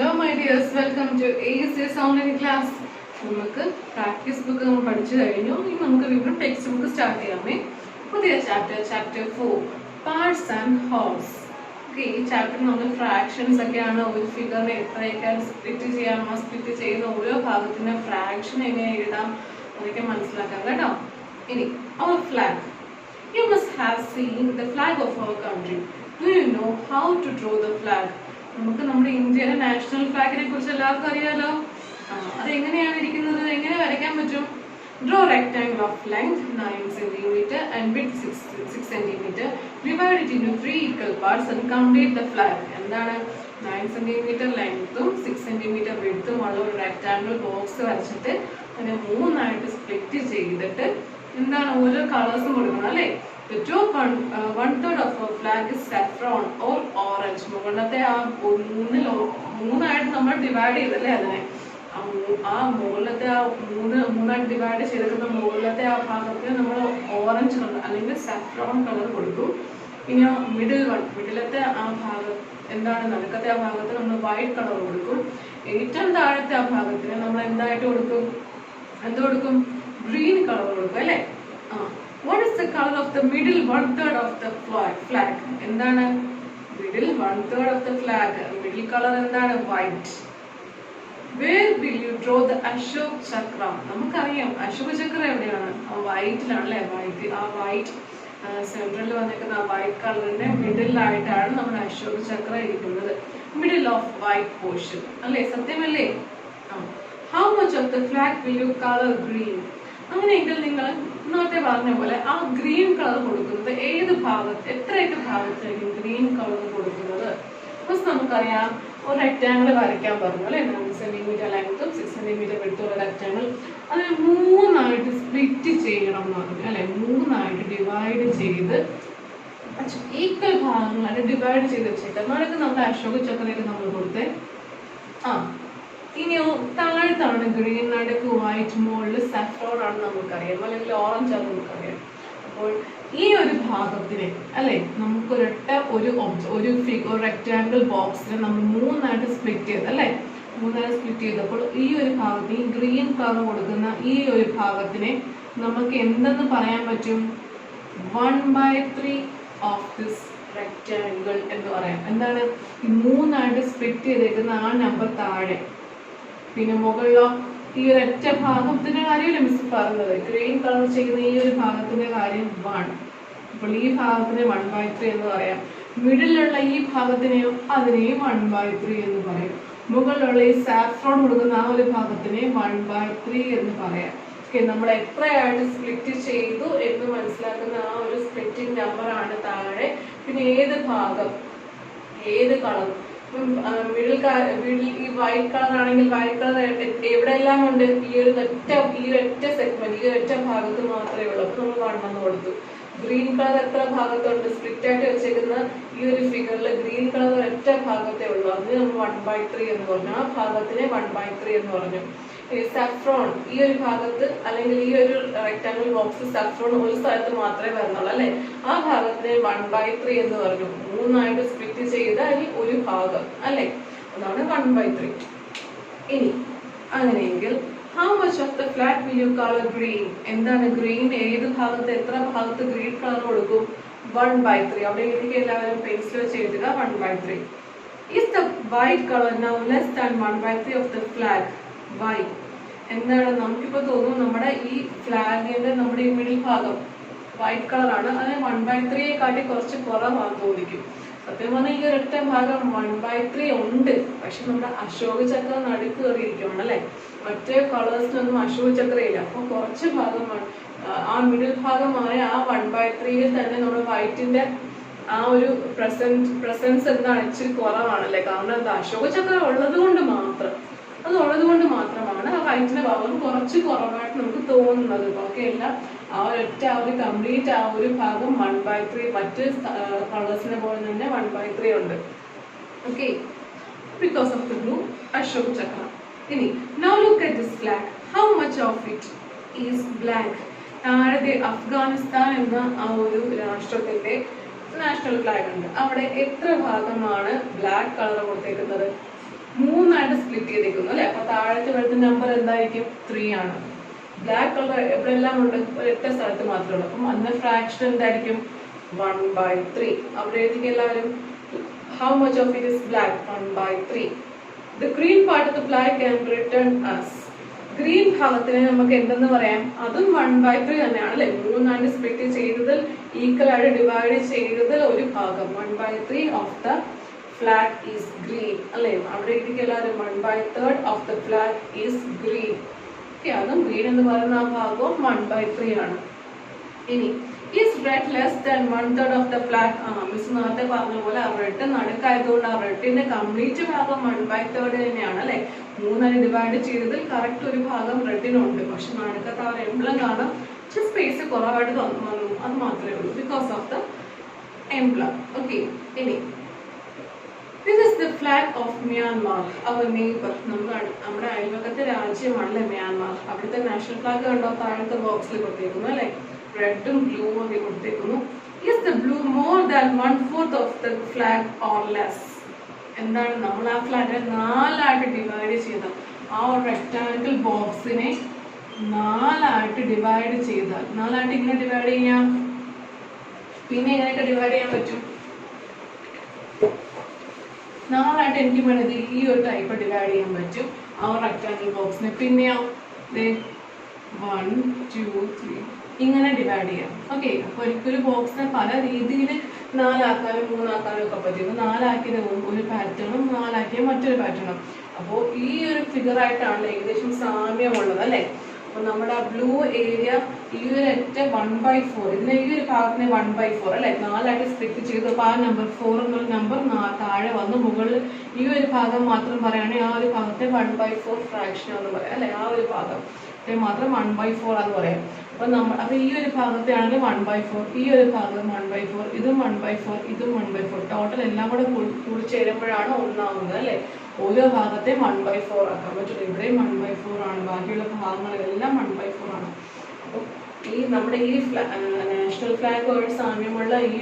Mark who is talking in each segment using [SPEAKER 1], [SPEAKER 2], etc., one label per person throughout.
[SPEAKER 1] Hello my dears, welcome to ACS online class. നമുക്ക് practice book നമ്മൾ പഠിച്ചു കഴിഞ്ഞു. ഇനി നമുക്ക് വീണ്ടും ടെക്സ്റ്റ് ബുക്ക് സ്റ്റാർട്ട് ചെയ്യാമേ. പുതിയ chapter 4 parts and wholes. Okay, ഈ ചാപ്റ്റർ നമ്മൾ ഫ്രാക്ഷൻസ് ഒക്കെയാണ്. ഒരു ഫിഗറിനെ എത്രയൊക്കെ സ്പ്ലിറ്റ് ചെയ്യാമോ, സ്പ്ലിറ്റ് ചെയ്യുന്ന ഓരോ ഭാഗത്തിന്റെ ഫ്രാക്ഷൻ എങ്ങനെ എഴുതാം അതൊക്കെ മനസ്സിലാക്കാം കേട്ടോ. ഇനി our flag. You must have seen the flag of our country. Do you know how to draw the flag? നമുക്ക് നമ്മുടെ ഇന്ത്യയുടെ നാഷണൽ ഫ്ലാഗിനെ കുറിച്ച് എല്ലാവർക്കും അറിയാലോ. അത് എങ്ങനെയാണ് ഇരിക്കുന്നത്, എങ്ങനെ വരയ്ക്കാൻ പറ്റും? Draw rectangle of length 9 cm and width 6 cm. Divide it into 3 equal parts and complete the flag. എന്താണ് 9 cm ലെങ്ത്തും 6 cm വിഡ്ത്തും ഉള്ള ഒരു റെക്ടാങ്കിൾ ബോക്സ് വരച്ചിട്ട് അതിനെ മൂന്നായിട്ട് സ്പ്ലിറ്റ് ചെയ്തിട്ട് എന്താണ് ഓരോ കളേഴ്സും കൊടുക്കണം അല്ലേ. The top one-third of our flag is saffron or orange. മുകളിലത്തെ ആ മൂന്നായിട്ട് നമ്മൾ ഡിവൈഡ് ചെയ്തല്ലേ അതിനെ. ആ മുകളിലത്തെ ആ മൂന്നായിട്ട് ഡിവൈഡ് ചെയ്തിട്ട് മുകളിലത്തെ ആ ഭാഗത്തിന് നമ്മൾ ഓറഞ്ച് കളർ അല്ലെങ്കിൽ സാഫ്രോൺ കളർ കൊടുക്കും. ഇനി മിഡിലത്തെ ആ ഭാഗം എന്താണ് നടുക്കത്തെ ആ ഭാഗത്ത് നമ്മൾ വൈറ്റ് കളർ കൊടുക്കും. ഏറ്റവും താഴത്തെ ആ ഭാഗത്തിന് നമ്മൾ എന്തായിട്ട് കൊടുക്കും, എന്ത് കൊടുക്കും? ഗ്രീൻ കളർ കൊടുക്കും അല്ലേ. What is the color of the middle one-third of the flag? എന്താണ് middle one-third of the flag? Middle color എന്താണ്? White. Where will you draw the Ashok Chakra? നമുക്കറിയാം അശോക ചക്ര എവിടെയാണ്? വൈറ്റിലാണല്ലേ. ആ വൈറ്റ് സെൻട്രലിൽ വന്നിരിക്കുന്ന ആ വൈറ്റ് കളറിന്റെ മിഡിലായിട്ടാണ് നമ്മുടെ അശോക ചക്ര ഇരിക്കുന്നത്. മിഡിൽ ഓഫ് വൈറ്റ് പോർഷൻ അല്ലേ, സത്യമല്ലേ? How much of the flag will you color green? അങ്ങനെയെങ്കിൽ നിങ്ങൾ നേരത്തെ പറഞ്ഞ പോലെ ആ ഗ്രീൻ കളർ കൊടുക്കുന്നത് ഏത് ഭാഗത്ത്, എത്രയൊക്കെ ഭാഗത്തായിരിക്കും ഗ്രീൻ കളർ കൊടുക്കുന്നത്? ഫസ്റ്റ് നമുക്കറിയാം ഒരു റെക്ടാങ്കിൾ വരയ്ക്കാൻ പറഞ്ഞു അല്ലെ. 9 cm ലെങ്ത്തും 6 cm വിഡ്ത്തുള്ള റെക്ടാങ്കിൾ അതിനെ മൂന്നായിട്ട് സ്പ്ലിറ്റ് ചെയ്യണം എന്ന് പറഞ്ഞു അല്ലെ. മൂന്നായിട്ട് ഡിവൈഡ് ചെയ്ത് ഈക്വൽ ഭാഗങ്ങളായിട്ട് ഡിവൈഡ് ചെയ്ത് വെച്ചിട്ട് എന്നാലൊക്കെ നമ്മുടെ അശോക ചക്രയൊക്കെ നമ്മൾ കൊടുത്തേ. ഇനിയോ താഴത്താണ് ഗ്രീൻ, നടുക്ക് വൈറ്റ്, മുകളിൽ സാഫ്രോൺ ആണ് നമുക്കറിയാം, അല്ലെങ്കിൽ ഓറഞ്ച് ആണ് നമുക്കറിയാം. അപ്പോൾ ഈ ഒരു ഭാഗത്തിനെ അല്ലെ നമുക്കൊരൊറ്റ ഒരു റെക്ടാങ്കിൾ ബോക്സിനെ നമ്മൾ മൂന്നായിട്ട് സ്പ്ലിറ്റ് ചെയ്ത് അല്ലെ. മൂന്നായിട്ട് സ്പ്ലിറ്റ് ചെയ്തപ്പോൾ ഈ ഒരു ഭാഗത്ത് ഈ ഗ്രീൻ കളർ കൊടുക്കുന്ന ഈ ഒരു ഭാഗത്തിനെ നമുക്ക് എന്തെന്ന് പറയാൻ പറ്റും? 1/3 ഓഫ് ദിസ് റെക്ടാങ്കിൾ എന്ന് പറയാം. എന്താണ് ഈ മൂന്നായിട്ട് സ്പ്ലിറ്റ് ചെയ്തേക്കുന്ന ആ നമ്പർ താഴെ, പിന്നെ മുകളിലോ ഈ ഒരൊറ്റ ഭാഗത്തിന്റെ കാര്യമല്ലേ മിസ് പറഞ്ഞത്. ഗ്രീൻ കളർ ചെയ്യുന്ന ഈ ഒരു ഭാഗത്തിന്റെ കാര്യം 1. അപ്പോൾ ഈ ഭാഗത്തിന് 1/3 എന്ന് പറയാം. മിഡിലുള്ള ഈ ഭാഗത്തിനെയോ അതിനെയും 1/3 എന്ന് പറയും. മുകളിലുള്ള ഈ സാഫ്രോൺ കൊടുക്കുന്ന ആ ഒരു ഭാഗത്തിനെ 1/3 എന്ന് പറയാം. ഓക്കെ, നമ്മൾ എത്രയായിട്ട് സ്പ്ലിറ്റ് ചെയ്തു എന്ന് മനസ്സിലാക്കുന്ന ആ ഒരു സ്പ്ലിറ്റിംഗ് നമ്പറാണ് താഴെ. പിന്നെ ഏത് ഭാഗം, ഏത് കളർ, മിഡിൽ ഈ വൈറ്റ് കളർ ആണെങ്കിൽ വൈറ്റ് കളർ എവിടെയെല്ലാം ഉണ്ട്? ഈ ഒറ്റ സെഗ്മെന്റ്, ഈ ഒറ്റ ഭാഗത്ത് മാത്രമേ ഉള്ളൂ. അപ്പൊ നമ്മൾ 1 എന്ന് കൊടുത്തു. ഗ്രീൻ കളർ എത്ര ഭാഗത്തുണ്ട്? സ്പ്ലിറ്റ് ആയിട്ട് വെച്ചേക്കുന്ന ഈ ഒരു ഫിഗറിൽ ഗ്രീൻ കളർ ഒറ്റ ഭാഗത്തേ ഉള്ളൂ. അതിന് നമ്മൾ 1/3 എന്ന് പറഞ്ഞു. ആ ഭാഗത്തിനെ 1/3 എന്ന് പറഞ്ഞു. സാഫ്രോൺ ഈ ഒരു ഭാഗത്ത് അല്ലെങ്കിൽ ഈ ഒരു റെക്ടാങ്കിൾ ബോക്സ് സാഫ്രോൺ ഒരു സ്ഥലത്ത് മാത്രമേ വരുന്നുള്ളൂ അല്ലെ. ആ ഭാഗത്തിനെ 1/3 എന്ന് പറഞ്ഞു. മൂന്നായിട്ട് സ്പ്ലിറ്റ് ചെയ്ത ഒരു ഭാഗം അല്ലെ, അതാണ് 1/3. ഇനി അങ്ങനെയെങ്കിൽ how much of the flag will you color green? എന്താണ് ഗ്രീൻ? ഏത് ഭാഗത്ത്, എത്ര ഭാഗത്ത് ഗ്രീൻ കളർ കൊടുക്കും? 1/3. അവിടെ എഴുതിക്ക് എല്ലാവരും പെൻസിൽ വെച്ച് എഴുതുക 1/3. Is the white color now less than 1/3 of the flag? Why? എന്താണ് നമുക്കിപ്പോ തോന്നും നമ്മുടെ ഈ ഫ്ലാഗിന്റെ നമ്മുടെ ഈ മിഡിൽ ഭാഗം വൈറ്റ് കളറാണ്, അതിന് 1/3 കാട്ടി കുറച്ച് കുറവാണ് തോന്നിക്കും. സത്യം പറഞ്ഞാൽ ഈ ഒരൊറ്റ ഭാഗം 1/3 ഉണ്ട്. പക്ഷെ നമ്മുടെ അശോക ചക്ര നടുക്ക് കയറിയിരിക്കണം അല്ലെ. മറ്റേ കളേഴ്സിനൊന്നും അശോക ചക്രയില്ല. അപ്പൊ കുറച്ച് ഭാഗമാണ് ആ മിഡിൽ ഭാഗമായ ആ 1/3 തന്നെ നമ്മുടെ വൈറ്റിന്റെ ആ ഒരു പ്രസൻസ് എന്താണ് ഇച്ചിരി കുറവാണല്ലേ. കാരണം എന്താ? അശോക ചക്ര ഉള്ളത് കൊണ്ട് മാത്രമാണ് ആ വൈറ്റിന്റെ ഭാഗം കുറച്ച് കുറവായിട്ട് നമുക്ക് തോന്നുന്നത്. ബാക്കിയല്ല ആ ഒരു കംപ്ലീറ്റ് ആ ഒരു ഭാഗം 1/3 മറ്റ് കളേഴ്സിനെ പോലെ തന്നെ 1/3 ഉണ്ട്. Okay, because of the blue Ashoka Chakra. ഇനി now look at this flag. How much of it is black? താഴത്തെ അഫ്ഗാനിസ്ഥാൻ എന്ന ആ ഒരു രാഷ്ട്രത്തിന്റെ നാഷണൽ ഫ്ലാഗ് ഉണ്ട്. അവിടെ എത്ര ഭാഗമാണ് ബ്ലാക്ക് കളർ കൊടുത്തേക്കുന്നത്? മൂന്നായിട്ട് സ്പ്ലിറ്റ് ചെയ്തേക്കുന്നു അല്ലെ. അപ്പൊ താഴത്തെ വരുന്ന നമ്പർ എന്തായിരിക്കും? 3 ആണ്. ബ്ലാക്ക് കളർ എവിടെയെല്ലാം ഉണ്ട്? ഒരൊറ്റ സ്ഥലത്ത് മാത്രമേ ഉള്ളൂ. അപ്പം അതിന്റെ ഫ്രാക്ഷൻ എന്തായിരിക്കും? 1/3. അവിടെ എഴുതി എല്ലാവരും. How much of it is black? 1/3. The green part of the flag can be written as. Green ഭാഗത്തിനെ നമുക്ക് എന്തെന്ന് പറയാം? അതും 1/3 തന്നെയാണ് അല്ലെ. മൂന്നായിട്ട് സ്പ്ലിറ്റ് ചെയ്തതിൽ ഈക്വൽ ആയിട്ട് ഡിവൈഡ് ചെയ്തതിൽ ഒരു ഭാഗം 1/3 of the flag is green അല്ലെ. അവിടെ എല്ലാവരും 1/3 of the flag is green. Okay, അതും ഗ്രീൻ എന്ന് പറയുന്ന ആ ഭാഗവും 1/3 ആണ്. ഇനി is red less than 1/3 of the flag? Miss നേരത്തെ പറഞ്ഞ പോലെ ആ റെഡ് നടുക്കായതുകൊണ്ട് ആ റെഡിന്റെ കംപ്ലീറ്റ് ഭാഗം 1/3 തന്നെയാണ് അല്ലെ. മൂന്നായി ഡിവൈഡ് ചെയ്തതിൽ കറക്റ്റ് ഒരു ഭാഗം റെഡിനുണ്ട്. പക്ഷെ നടുക്കത്ത് ആ എംബ്ലം കാണാം സ്പേസ് കുറവായിട്ട് വന്നു, അത് മാത്രമേ ഉള്ളൂ because of the emblem. Okay, ഇനി this is the flag of Myanmar, our neighbor. നമ്മുടെ അയൽവക്കത്തെ രാജ്യമാണല്ലേ മ്യാൻമാർ. അവിടുത്തെ നാഷണൽ ഫ്ലാഗ് കണ്ടോ താഴത്തെ ബോക്സിൽ കൊടുത്തേക്കുന്നു അല്ലെ. റെഡും ബ്ലൂവും ഒക്കെ കൊടുത്തേക്കുന്നു. Is the blue more than 1/4 of the flag or less? എന്താണ്? നമ്മൾ ആ ഫ്ലാഗിനെ 4ആയിട്ട് ഡിവൈഡ് ചെയ്ത ആ റെക്ടാങ്കിൾ ബോക്സിനെ 4ആയിട്ട് ഡിവൈഡ് ചെയ്താൽ 4ആയിട്ട് ഇങ്ങനെ ഡിവൈഡ് ചെയ്യാം. പിന്നെ എങ്ങനെയൊക്കെ ഡിവൈഡ് ചെയ്യാൻ പറ്റും? 4ആയിട്ട് എനിക്ക് വേണത് ഈ ഒരു ടൈപ്പ് ഡിവൈഡ് ചെയ്യാൻ പറ്റും ആ റെക്ടാങ്കിൾ ബോക്സിനെ. പിന്നെയോ 1 2 3 ഇങ്ങനെ ഡിവൈഡ് ചെയ്യാം. ഓക്കെ, അപ്പൊ ഒരിക്കലും ബോക്സിനെ പല രീതിയിൽ 4ആക്കാനും 3ആക്കാനും ഒക്കെ പറ്റും. 4ആക്കിയത് ഒരു പാറ്റേണും 4ആക്കിയ മറ്റൊരു പാറ്റേണും. അപ്പോൾ ഈ ഒരു ഫിഗർ ആയിട്ടാണ് ഏകദേശം സാമ്യമുള്ളത് അല്ലെ. അപ്പൊ നമ്മുടെ ബ്ലൂ ഏരിയ ഈ ഒരു ഒറ്റ 1/4 ഇതിനെ ഈ ഒരു ഭാഗത്തിനെ 1/4 അല്ലെ 4ആയിട്ട് സ്പ്ലിറ്റ് ചെയ്തു. അപ്പൊ ആ നമ്പർ 4 എന്നുള്ള നമ്പർ താഴെ വന്ന് മുകളിൽ ഈ ഒരു ഭാഗം മാത്രം പറയുകയാണെങ്കിൽ ആ ഒരു ഭാഗത്തെ 1/4 ഫ്രാക്ഷൻ എന്ന് പറയാം അല്ലെ. ആ ഒരു ഭാഗം മാത്രം 1/4 എന്ന് പറയാം. അപ്പൊ ഈ ഒരു ഭാഗത്തെ ആണെങ്കിൽ 1/4, ഈ ഒരു ഭാഗം 1/4, ഇതും 1/4, ഇതും 1/4. ടോട്ടൽ എല്ലാം കൂടെ കൂടി ചേരുമ്പോഴാണ് ഒന്നാവുന്നത് അല്ലെ. ഓരോ ഭാഗത്തെ 1/4 ആക്കാൻ പറ്റുള്ളൂ. ഇവിടെയും 1/4 ആണ്, ബാക്കിയുള്ള ഭാഗങ്ങളെല്ലാം 1/4 ആണ്. അപ്പോൾ ഈ നമ്മുടെ ഈ നാഷണൽ ഫ്ലാഗ് സാമ്യമുള്ള ഈ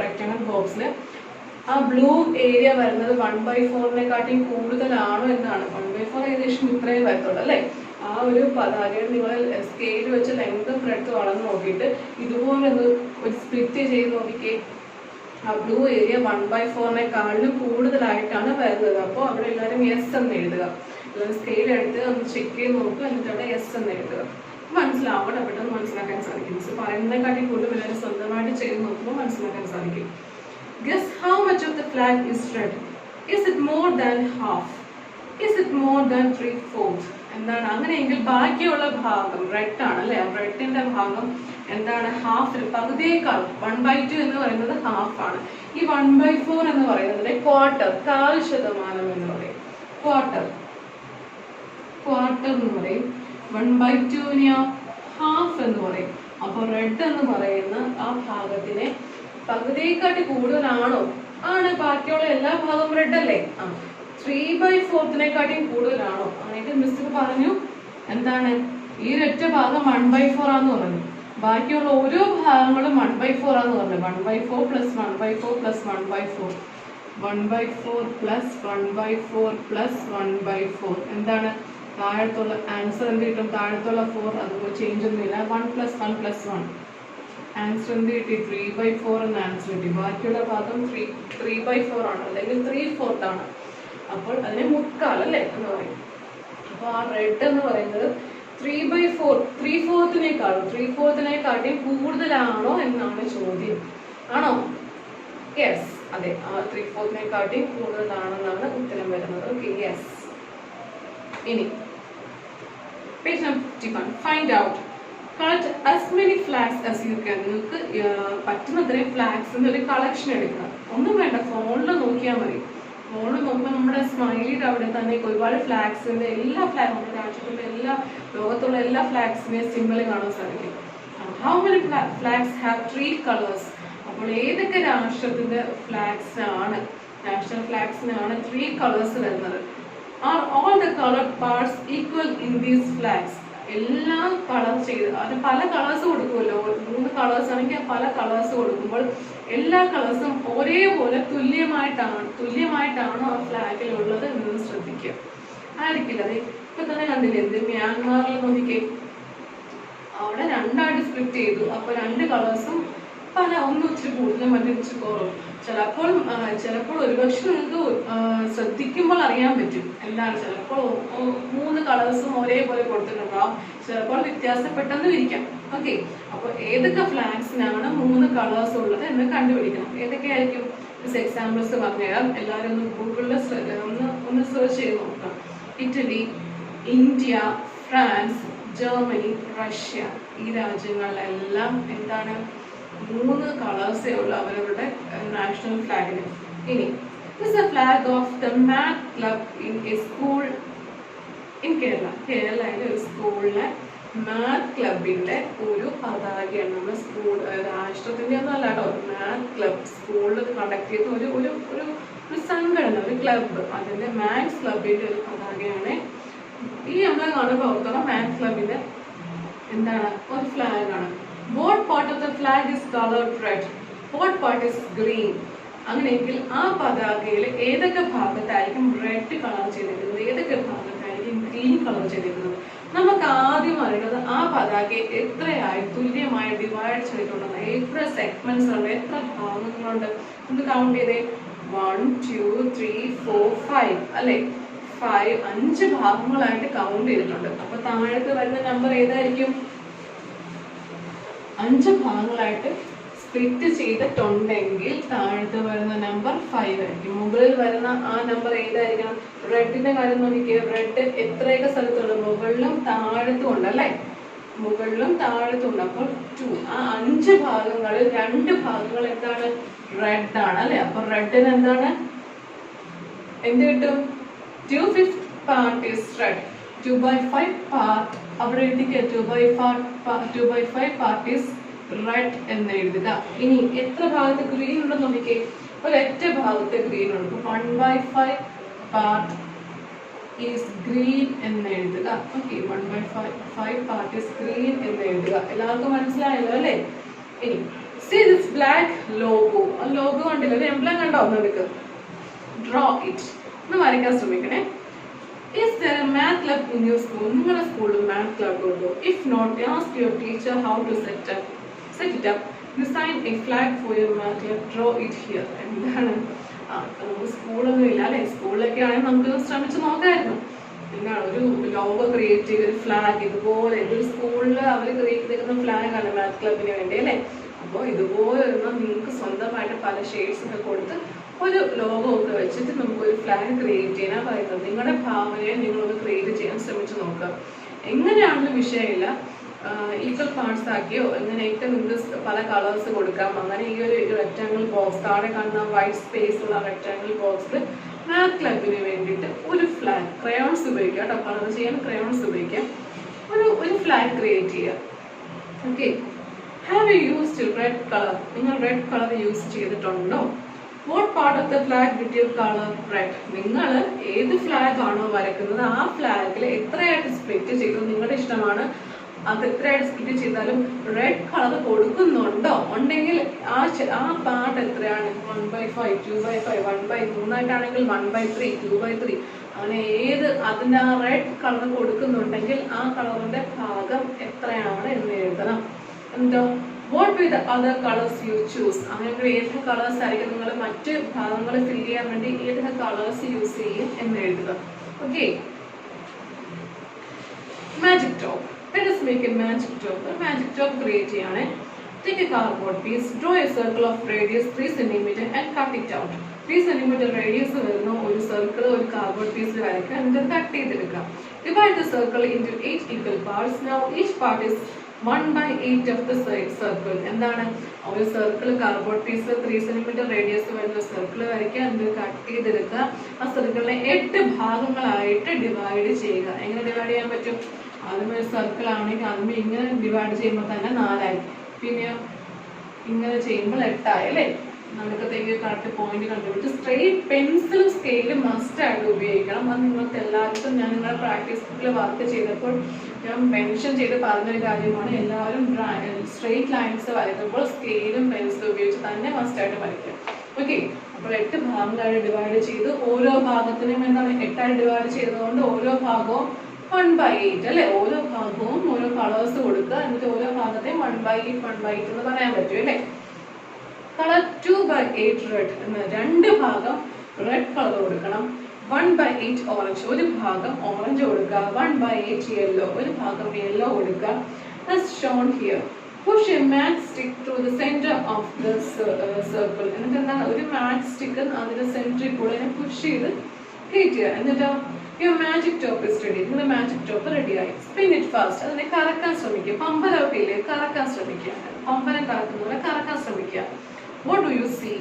[SPEAKER 1] റെക്ടാങ്കിൾ ബോക്സിൽ ആ ബ്ലൂ ഏരിയ വരുന്നത് 1/4-നെക്കാട്ടിയും കൂടുതലാണോ എന്നാണ്. 1/4 ഏകദേശം ഇത്രയും വരത്തുള്ളൂ അല്ലെ. ആ ഒരു പതാകയിൽ നിങ്ങൾ സ്കെയിൽ വെച്ച് ലെങ്ത് ബ്രെഡ്ത്ത് വളർന്ന് നോക്കിയിട്ട് ഇതുപോലെ ഒരു സ്പ്ലിറ്റ് ചെയ്ത് നോക്കിക്കേ. ആ ബ്ലൂ ഏരിയ 1/4-നെക്കാളും കൂടുതലായിട്ടാണ് വരുന്നത്. അപ്പോൾ അവിടെ എല്ലാവരും എസ് എന്ന് എഴുതുക. സ്കെയിൽ എടുത്ത് ഒന്ന് ചെക്ക് ചെയ്ത് നോക്കുക, എന്നിട്ട് അവിടെ എസ് എന്ന് എഴുതുക. മനസ്സിലാവണം, പെട്ടെന്ന് മനസ്സിലാക്കാൻ സാധിക്കും. പറയുന്നതിനെക്കാട്ടി കൂടുതൽ എല്ലാവരും സ്വന്തമായിട്ട് ചെയ്ത് നോക്കുമ്പോൾ മനസ്സിലാക്കാൻ സാധിക്കും. Guess how much of the flag is red? Is it more than half? Is it more than 3/4? എന്താണ്? അങ്ങനെയെങ്കിൽ ബാക്കിയുള്ള ഭാഗം റെഡ് ആണ് അല്ലെ. റെഡിന്റെ ഭാഗം എന്താണ്? ഹാഫ്, പകുതിയേക്കാൾ 1/2 എന്ന് പറയുന്നത് ഹാഫ് ആണ്. ഈ 1/4 എന്ന് പറയുന്നത് ക്വാർട്ടർ, 1/4% എന്ന് പറയും. ക്വാർട്ടർ എന്ന് പറയും. 1/2-നെയോ ഹാഫ് എന്ന് പറയും. അപ്പൊ റെഡ് എന്ന് പറയുന്ന ആ ഭാഗത്തിനെ പകുതിയെക്കാട്ടി കൂടുതലാണോ? ആണ്. ബാക്കിയുള്ള എല്ലാ ഭാഗവും റെഡ് അല്ലേ. 3/4-നെക്കാട്ടിയും കൂടുതലാണോ? ആണെങ്കിൽ മിസ് പറഞ്ഞു എന്താണ്? ഈ ഒറ്റ ഭാഗം 1/4 ആന്ന് പറഞ്ഞു. ബാക്കിയുള്ള ഓരോ ഭാഗങ്ങളും 1/4 ആന്ന് പറഞ്ഞു. 1/4 + 1/4 + 1/4 1/4 + 1/4 + 1/4 എന്താണ്? താഴത്തുള്ള ആൻസർ എന്ത് കിട്ടും? താഴത്തുള്ള 4 അതുപോലെ ചേഞ്ച് ഒന്നുമില്ല. 1 + 1 + 1 ആൻസർ എന്ത് കിട്ടി? 3/4 എന്ന് ആൻസർ കിട്ടി. ബാക്കിയുള്ള ഭാഗം 3/4 ആണ്, അല്ലെങ്കിൽ 3/4 ആണ്. അപ്പോൾ അതിനെ മുക്കാൽ അല്ലേ എന്ന് പറയും. അപ്പോൾ ആ റെഡ് എന്ന് പറയുന്നത് 3/4-നെക്കാട്ടിയും കൂടുതലാണോ എന്നാണ് ചോദ്യം. ആണോ? യെസ്, അതെ. ആ 3/4-നെക്കാട്ടിയും കൂടുതലാണെന്നാണ് ഉത്തരം വരുന്നത്. Okay, yes. ഇനി page number 51. Find out. Collect as many flags as you can. നിങ്ങൾക്ക് പറ്റുന്നത്രയും ഫ്ലാഗ്സിന്റെ ഒരു കളക്ഷൻ എടുക്കണം. ഒന്നും വേണ്ട, ഫോണിൽ നോക്കിയാൽ മതി. ഫോണിൽ നോക്കുമ്പോൾ നമ്മുടെ സ്മൈലിയുടെ അവിടെ തന്നെ ഒരുപാട് ഫ്ലാഗ്സിന്റെ എല്ലാ ഫ്ലാഗ്, നമ്മുടെ രാജ്യത്തുള്ള എല്ലാ ലോകത്തുള്ള എല്ലാ ഫ്ലാഗ്സിന്റെയും സിമ്പിൾ കാണാൻ സാധിക്കും. How many flags have 3 colors? അപ്പോൾ ഏതൊക്കെ രാഷ്ട്രത്തിന്റെ ഫ്ലാഗ്സിനാണ്, നാഷണൽ ഫ്ലാഗ്സിനാണ് 3 colors വരുന്നത്? Are all the colored parts equal in these flags? എല്ലാം കളർ ചെയ്ത് അത് പല കളേഴ്സ് കൊടുക്കുമല്ലോ. 3 കളേഴ്സ് ആണെങ്കിൽ പല കളേഴ്സ് കൊടുക്കുമ്പോൾ എല്ലാ കളേഴ്സും ഒരേപോലെ തുല്യമായിട്ടാണോ ആ ഫ്ലാഗിലുള്ളത് എന്ന് ശ്രദ്ധിക്കുക. ആയിരിക്കില്ല. അത് ഇപ്പൊ തന്നെ കണ്ടില്ലേ, എന്ത് മ്യാൻമാറിൽ നോക്കിക്കേ, അവിടെ രണ്ടായിട്ട് സ്പ്ലിറ്റ് ചെയ്തു. അപ്പൊ രണ്ട് കളേഴ്സും പല, ഒന്ന് ഇച്ചിരി കൂടുതലും മറ്റേ ഇച്ചിരി കുറവും. ചിലപ്പോൾ ഒരുപക്ഷെ നിങ്ങൾക്ക് ശ്രദ്ധിക്കുമ്പോൾ അറിയാൻ പറ്റും എന്താണ്. ചിലപ്പോൾ 3 കളേഴ്സും ഒരേപോലെ കൊടുത്തിട്ടുണ്ടാവും, ചിലപ്പോൾ വ്യത്യാസപ്പെട്ടെന്ന് ഇരിക്കാം. ഓക്കെ, അപ്പൊ ഏതൊക്കെ ഫ്ലാഗ്സിനാണ് 3 കളേഴ്സ് ഉള്ളത് എന്ന് കണ്ടുപിടിക്കണം. ഏതൊക്കെയായിരിക്കും എക്സാമ്പിൾസ് പറഞ്ഞുതരാം. എല്ലാവരും ഒന്ന് ഗൂഗിളിൽ ഒന്ന് സെർച്ച് ചെയ്ത് നോക്കാം. Italy, India, France, Germany, Russia, ഈ രാജ്യങ്ങളിലെല്ലാം എന്താണ് 3 കളേഴ്സേ ഉള്ളൂ അവരവരുടെ നാഷണൽ ഫ്ലാഗിന്. ഇനി this a flag of the math club in a school in Kerala. കേരളയിലെ ഒരു സ്കൂളിലെ മാത് ക്ലബിന്റെ ഒരു പതാകയാണ്. നമ്മുടെ സ്കൂൾ രാഷ്ട്രത്തിന്റെ ഒന്നും അല്ല കേട്ടോ, മാത് ക്ലബ് സ്കൂളിൽ കണ്ടക്ട് ചെയ്ത ഒരു സംഘടന, ഒരു ക്ലബ്, അതിന്റെ മാത്സ് ക്ലബിന്റെ ഒരു പതാകയാണ് ഈ നമ്മളെ കാണുമ്പോൾ ഓർക്കണം. മാത്സ് ക്ലബിന്റെ എന്താണ് ഒരു ഫ്ലാഗ് ആണ്. What part of the flag is colored red? What part is green? അങ്ങനെയെങ്കിൽ ആ പതാകയിൽ ഏതൊക്കെ ഭാഗത്തായിരിക്കും റെഡ് കളർ ചെയ്തിരിക്കുന്നത്, ഏതൊക്കെ ഭാഗത്തായിരിക്കും ഗ്രീൻ കളർ ചെയ്തിരിക്കുന്നത്? നമുക്ക് ആദ്യം അറിയുന്നത് ആ പതാകയെ എത്രയായി തുല്യമായി ഡിവൈഡ് ചെയ്തിട്ടുണ്ടെന്ന്. എത്ര സെഗ്മെന്റ്സ് ഉണ്ട്, എത്ര ഭാഗങ്ങളുണ്ട് ഒന്ന് കൗണ്ട് ചെയ്തേ. 1 2 3 4 5 അല്ലെ, 5 ഭാഗങ്ങളായിട്ട് കൗണ്ട് ചെയ്തിട്ടുണ്ട്. അപ്പൊ താഴത്ത് വരുന്ന നമ്പർ ഏതായിരിക്കും? 5 ഭാഗങ്ങളായിട്ട് സ്പ്ലിറ്റ് ചെയ്തിട്ടുണ്ടെങ്കിൽ താഴത്ത് വരുന്ന നമ്പർ 5 ആയിരിക്കും. മുകളിൽ വരുന്ന ആ നമ്പർ ഏതായിരിക്കണം? റെഡിന്റെ കാര്യം നോക്കിക്കുക. റെഡ് എത്രയൊക്കെ സ്ഥലത്തുണ്ട്? മുകളിലും താഴത്തും ഉണ്ട് അല്ലെ, മുകളിലും താഴത്തും ഉണ്ട്. അപ്പോൾ 2. ആ 5 ഭാഗങ്ങളിൽ 2 ഭാഗങ്ങൾ എന്താണ്? റെഡ് ആണ് അല്ലെ. അപ്പൊ റെഡിന് എന്താണ് എന്ത് കിട്ടും? 2/5 part is red. 2/5 part അവിടെ എഴുതിക്കുക. 2/5 part is red എന്ന് എഴുതുക. ഇനി എത്ര ഭാഗത്ത് ഗ്രീൻ ഉണ്ടെന്ന് നോക്കിക്കേ. ഒരൊറ്റ ഭാഗത്ത് ഗ്രീൻ ഉണ്ട്. 1/5 part is green എന്ന് എഴുതുക. ഓക്കെ, 1/5 part is green എന്ന് എഴുതുക. എല്ലാവർക്കും മനസ്സിലായല്ലോ അല്ലേ? ഇനി see this black logo. ആ ലോഗോ കണ്ടില്ല, ഒരു എംബ്ലം കണ്ടോ? ഒന്ന് എടുക്കുക, draw it. ഒന്ന് വരയ്ക്കാൻ ശ്രമിക്കണേ. Is there a math club in your school? നിങ്ങളുടെ സ്കൂളിൽ മാത്ത് ക്ലബ് ഉണ്ടോ? If not, ask your teacher how to set it up. Design a flag for your math club. Draw it here. എന്താണ്? നമുക്ക് സ്കൂളൊന്നും ഇല്ല അല്ലെ, സ്കൂളിലൊക്കെ ആണെങ്കിൽ നമുക്ക് ശ്രമിച്ചു നോക്കായിരുന്നു. എന്താണ് ഒരു ലോഗോ ക്രിയേറ്റ് ചെയ്ത് ഒരു ഫ്ലാഗ് ഇതുപോലെ ഒരു സ്കൂളിൽ അവർ ക്രിയേറ്റ് ചെയ്തിരുന്ന ഫ്ലാഗ് ആണ് മാത്ത് ക്ലബിന് വേണ്ടി അല്ലെ. അപ്പോൾ ഇതുപോലെ നിങ്ങൾക്ക് സ്വന്തമായിട്ട് പല ഷെയ്ഡ്സ് ഒക്കെ കൊടുത്ത് ഒരു ലോഗോ ഒക്കെ വെച്ചിട്ട് നമുക്ക് ഒരു ഫ്ലാഗ് ക്രിയേറ്റ് ചെയ്യാനാണ് പറയുന്നത്. നിങ്ങളുടെ ഭാവനയെ നിങ്ങളൊന്ന് ക്രിയേറ്റ് ചെയ്യാൻ ശ്രമിച്ചു നോക്കുക. എങ്ങനെയാണെങ്കിലും വിഷയമില്ല, ഈക്വൽ പാർട്സ് ആക്കിയോ എങ്ങനെയൊക്കെ നിങ്ങൾക്ക് പല കളേഴ്സ് കൊടുക്കാം. അങ്ങനെ ഈ ഒരു റെക്ടാങ്കിൾ ബോക്സ്, താഴെ കാണുന്ന വൈറ്റ് സ്പേസ് ഉള്ള റെക്ടാങ്കിൾ ബോക്സിൽ മാത്ത് ക്ലബിന് വേണ്ടിയിട്ട് ഒരു ഫ്ലാഗ്, ക്രയോൺസ് ഉപയോഗിക്കാം കേട്ടോ, കളർ ചെയ്യാൻ ക്രയോൺസ് ഉപയോഗിക്കാം. ഒരു ഫ്ലാഗ് ക്രിയേറ്റ് ചെയ്യുക. Okay, have you used red colour? നിങ്ങൾ റെഡ് കളർ യൂസ് ചെയ്തിട്ടുണ്ടോ? What part of the flag did you color red? നിങ്ങൾ ഏത് ഫ്ലാഗ് ആണോ വരയ്ക്കുന്നത് ആ ഫ്ലാഗിൽ എത്രയായിട്ട് സ്പ്ലിറ്റ് ചെയ്തു നിങ്ങളുടെ ഇഷ്ടമാണ്. അത് എത്രയായിട്ട് സ്പ്ലിറ്റ് ചെയ്താലും റെഡ് കളർ കൊടുക്കുന്നുണ്ടോ? ഉണ്ടെങ്കിൽ ആ പാർട്ട് എത്രയാണ്? 1/5, 2/5, 1/3 ആയിട്ടാണെങ്കിൽ 1/3, 2/3 അങ്ങനെ ഏത് അതിൻ്റെ ആ റെഡ് കളർ കൊടുക്കുന്നുണ്ടെങ്കിൽ ആ കളറിന്റെ ഭാഗം എത്രയാണ് എന്ന് എഴുതണം. എന്തോ what will the other colors you choose? അങ്ങനെ ഏതൊക്കെ കളേഴ്സ് ആയിരിക്കും നിങ്ങൾ മറ്റ് ഭാഗങ്ങൾ ഫിൽ ചെയ്യാൻ വേണ്ടി ഏതൊക്കെ കളേഴ്സ് യൂസ് ചെയ്യും എന്ന് എഴുതുക. Okay, magic top. Let us make a magic top. ഒരു മാജിക് ടോപ്പ് ക്രിയേറ്റ് ചെയ്യാണ്. Take a cardboard piece, draw a circle of radius 3 cm and cut it out. 3 cm radius വരുന്ന ഒരു സർക്കിൾ ഒരു cardboard പീസിൽ വരയ്ക്കുക, എന്നിട്ട് കട്ട് ചെയ്തെടുക്കുക. Divide the circle into 8 equal parts. Now each part is 1/8 of the circle. എന്താണ്? ഒരു circle cardboard പീസിൽ 3 cm റേഡിയസ് വരുന്ന സർക്കിൾ വരയ്ക്കുക, എന്നിട്ട് കട്ട് ചെയ്തെടുക്കുക. ആ സർക്കിളിനെ 8 ഭാഗങ്ങളായിട്ട് ഡിവൈഡ് ചെയ്യുക. എങ്ങനെ ഡിവൈഡ് ചെയ്യാൻ പറ്റും? ആദ്യം ഒരു സർക്കിൾ ആണെങ്കിൽ ആദ്യമേ ഇങ്ങനെ ഡിവൈഡ് ചെയ്യുമ്പോൾ തന്നെ 4 ആയി, പിന്നെ ഇങ്ങനെ ചെയ്യുമ്പോൾ 8 ആയി അല്ലേ. നടുക്കത്തേക്ക് കറക്റ്റ് പോയിന്റ് കണ്ടുപിടിച്ച് സ്ട്രെയിറ്റ് പെൻസിലും സ്കെയിലും മസ്റ്റ് ആയിട്ട് ഉപയോഗിക്കണം. അത് നിങ്ങൾക്ക് എല്ലാവർക്കും ഞാൻ നിങ്ങളുടെ പ്രാക്ടീസ് ബുക്കിൽ വർക്ക് ചെയ്തപ്പോൾ ഞാൻ മെൻഷൻ ചെയ്ത് പറഞ്ഞൊരു കാര്യമാണ്. എല്ലാവരും സ്ട്രെയിറ്റ് ലൈൻസ് വരയ്ക്കുമ്പോൾ സ്കെയിലും പെൻസിലും ഉപയോഗിച്ച് തന്നെ മസ്റ്റ് ആയിട്ട് വരയ്ക്കുക. ഓക്കെ, അപ്പോൾ 8 ഭാഗങ്ങളായിട്ട് ഡിവൈഡ് ചെയ്ത് ഓരോ ഭാഗത്തിനും എന്താണ് 8 ആയിട്ട് ഡിവൈഡ് ചെയ്തതുകൊണ്ട് ഓരോ ഭാഗവും 1/8 അല്ലെ. ഓരോ ഭാഗവും ഓരോ കളേഴ്സ് കൊടുക്കുക. എന്നിട്ട് ഓരോ ഭാഗത്തെയും 1/8 1/8 എന്ന് പറയാൻ പറ്റും അല്ലെ. കളർ 2/8 റെഡ് എന്ന് 2 ഭാഗം റെഡ് കളർ കൊടുക്കണം. 1/8 ഓറഞ്ച്, ഒരു ഭാഗം ഓറഞ്ച് കൊടുക്കുക. 1/8 യെല്ലോ, ഒരു ഭാഗം യെല്ലോ കൊടുക്കുക. as shown here. push a match stick through the center of the circle. എന്നിട്ട് എന്താണ് ഒരു മാച്ച് സ്റ്റിക്ക് അതിന്റെ സെന്ററിൽ കൂടെ പുഷ് ചെയ്ത് കയറ്റുക. എന്നിട്ടോ your magic top is ready. നിങ്ങളുടെ മാജിക് ടോപ്പ് റെഡിയായി. spin it fast. അതിനെ കറക്കാൻ ശ്രമിക്കുക. പമ്പരമൊക്കെ ഇല്ലേ, കറക്കാൻ ശ്രമിക്കുക. പമ്പരം കറക്കുന്ന പോലെ കറക്കാൻ ശ്രമിക്കുക. what do you see?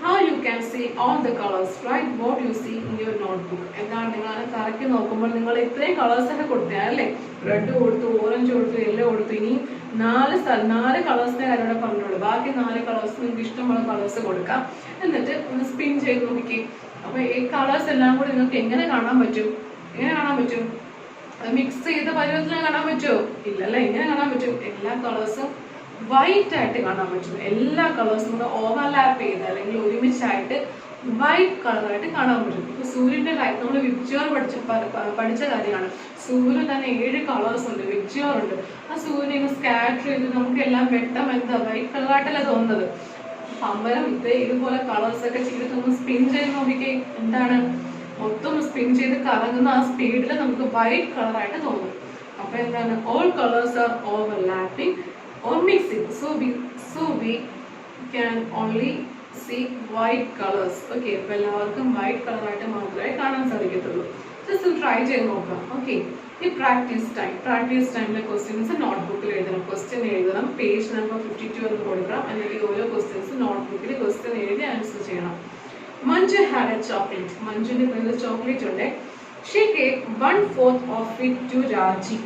[SPEAKER 1] how you can see all the colors? write what you see in your notebook. എന്താണ് നിങ്ങൾ കറക്കി നോക്കുമ്പോൾ നിങ്ങൾ ഇത്രയും കളേഴ്സ് ഒക്കെ കൊടുത്തേ അല്ലേ. റെഡ് കൊടുത്തു, ഓറഞ്ച് കൊടുത്തു, യെല്ലോ കൊടുത്തു. ഇനി 4 കളേഴ്സിന്റെ കാര്യം ഇവിടെ പറഞ്ഞോളൂ. ബാക്കി 4 കളേഴ്സ് നിങ്ങൾക്ക് ഇഷ്ടമുള്ള കളേഴ്സ് കൊടുക്കാം. എന്നിട്ട് ഒന്ന് സ്പിൻ ചെയ്ത് നോക്കി. അപ്പൊ ഈ കളേഴ്സ് എല്ലാം കൂടി നിങ്ങൾക്ക് എങ്ങനെ കാണാൻ പറ്റും? മിക്സ് ചെയ്ത പരുവത്തിൽ കാണാൻ പറ്റുമോ? ഇല്ലല്ലേ. എങ്ങനെ കാണാൻ പറ്റും? എല്ലാ കളേഴ്സും വൈറ്റ് ആയിട്ട് കാണാൻ പറ്റും. എല്ലാ കളേഴ്സും കൂടെ ഓവർലാപ്പ് ചെയ്ത് അല്ലെങ്കിൽ ഒരുമിച്ചായിട്ട് വൈറ്റ് കളറായിട്ട് കാണാൻ പറ്റും. ഇപ്പൊ സൂര്യന്റെ ലൈറ്റ് നമ്മൾ വിബ്ജിയോർ പഠിച്ച കാര്യമാണ്. സൂര്യൻ തന്നെ 7 കളേഴ്സ് ഉണ്ട്, വിബ്ജിയോർ ഉണ്ട്. ആ സൂര്യൻ സ്കാറ്റർ ചെയ്ത് നമുക്ക് എല്ലാം വെട്ടം എന്താ വൈറ്റ് കളറായിട്ടല്ല തോന്നുന്നത്. പമ്പരം ഇതുപോലെ കളേഴ്സ് ഒക്കെ ചെയ്തിട്ട് ഒന്ന് സ്പിൻ ചെയ്ത് നോക്കിക്കേ. എന്താണ് മൊത്തം സ്പിൻ ചെയ്ത് കറങ്ങുന്ന ആ സ്പീഡിൽ നമുക്ക് വൈറ്റ് കളറായിട്ട് തോന്നും. അപ്പൊ എന്താണ് all colours R overlapping or mixing, so we can only see white colors. okay, അപ്പോൾ എല്ലാവർക്കും വൈറ്റ് കളറായിട്ട് മാത്രമേ കാണാൻ സാധിക്കത്തുള്ളൂ. ജസ്റ്റ് ട്രൈ ചെയ്ത് നോക്കാം. ഓക്കെ, ഈ പ്രാക്ടീസ് ടൈമിലെ ക്വസ്റ്റ്യൻസ് നോട്ട്ബുക്കിൽ എഴുതണം. ക്വസ്റ്റ്യൻ എഴുതണം, പേജ് നമ്പർ 52 എന്ന് കൊടുക്കണം. അല്ലെങ്കിൽ ഓരോ ക്വസ്റ്റ്യൻസ് നോട്ട്ബുക്കിൽ ക്വസ്റ്റ്യൻ എഴുതി ആൻസർ ചെയ്യണം. Manju had a chocolate. മഞ്ജുവിന്റെ കയ്യിൽ ചോക്ലേറ്റ് ഉണ്ട്. She gave 1/4 of it to രാജി.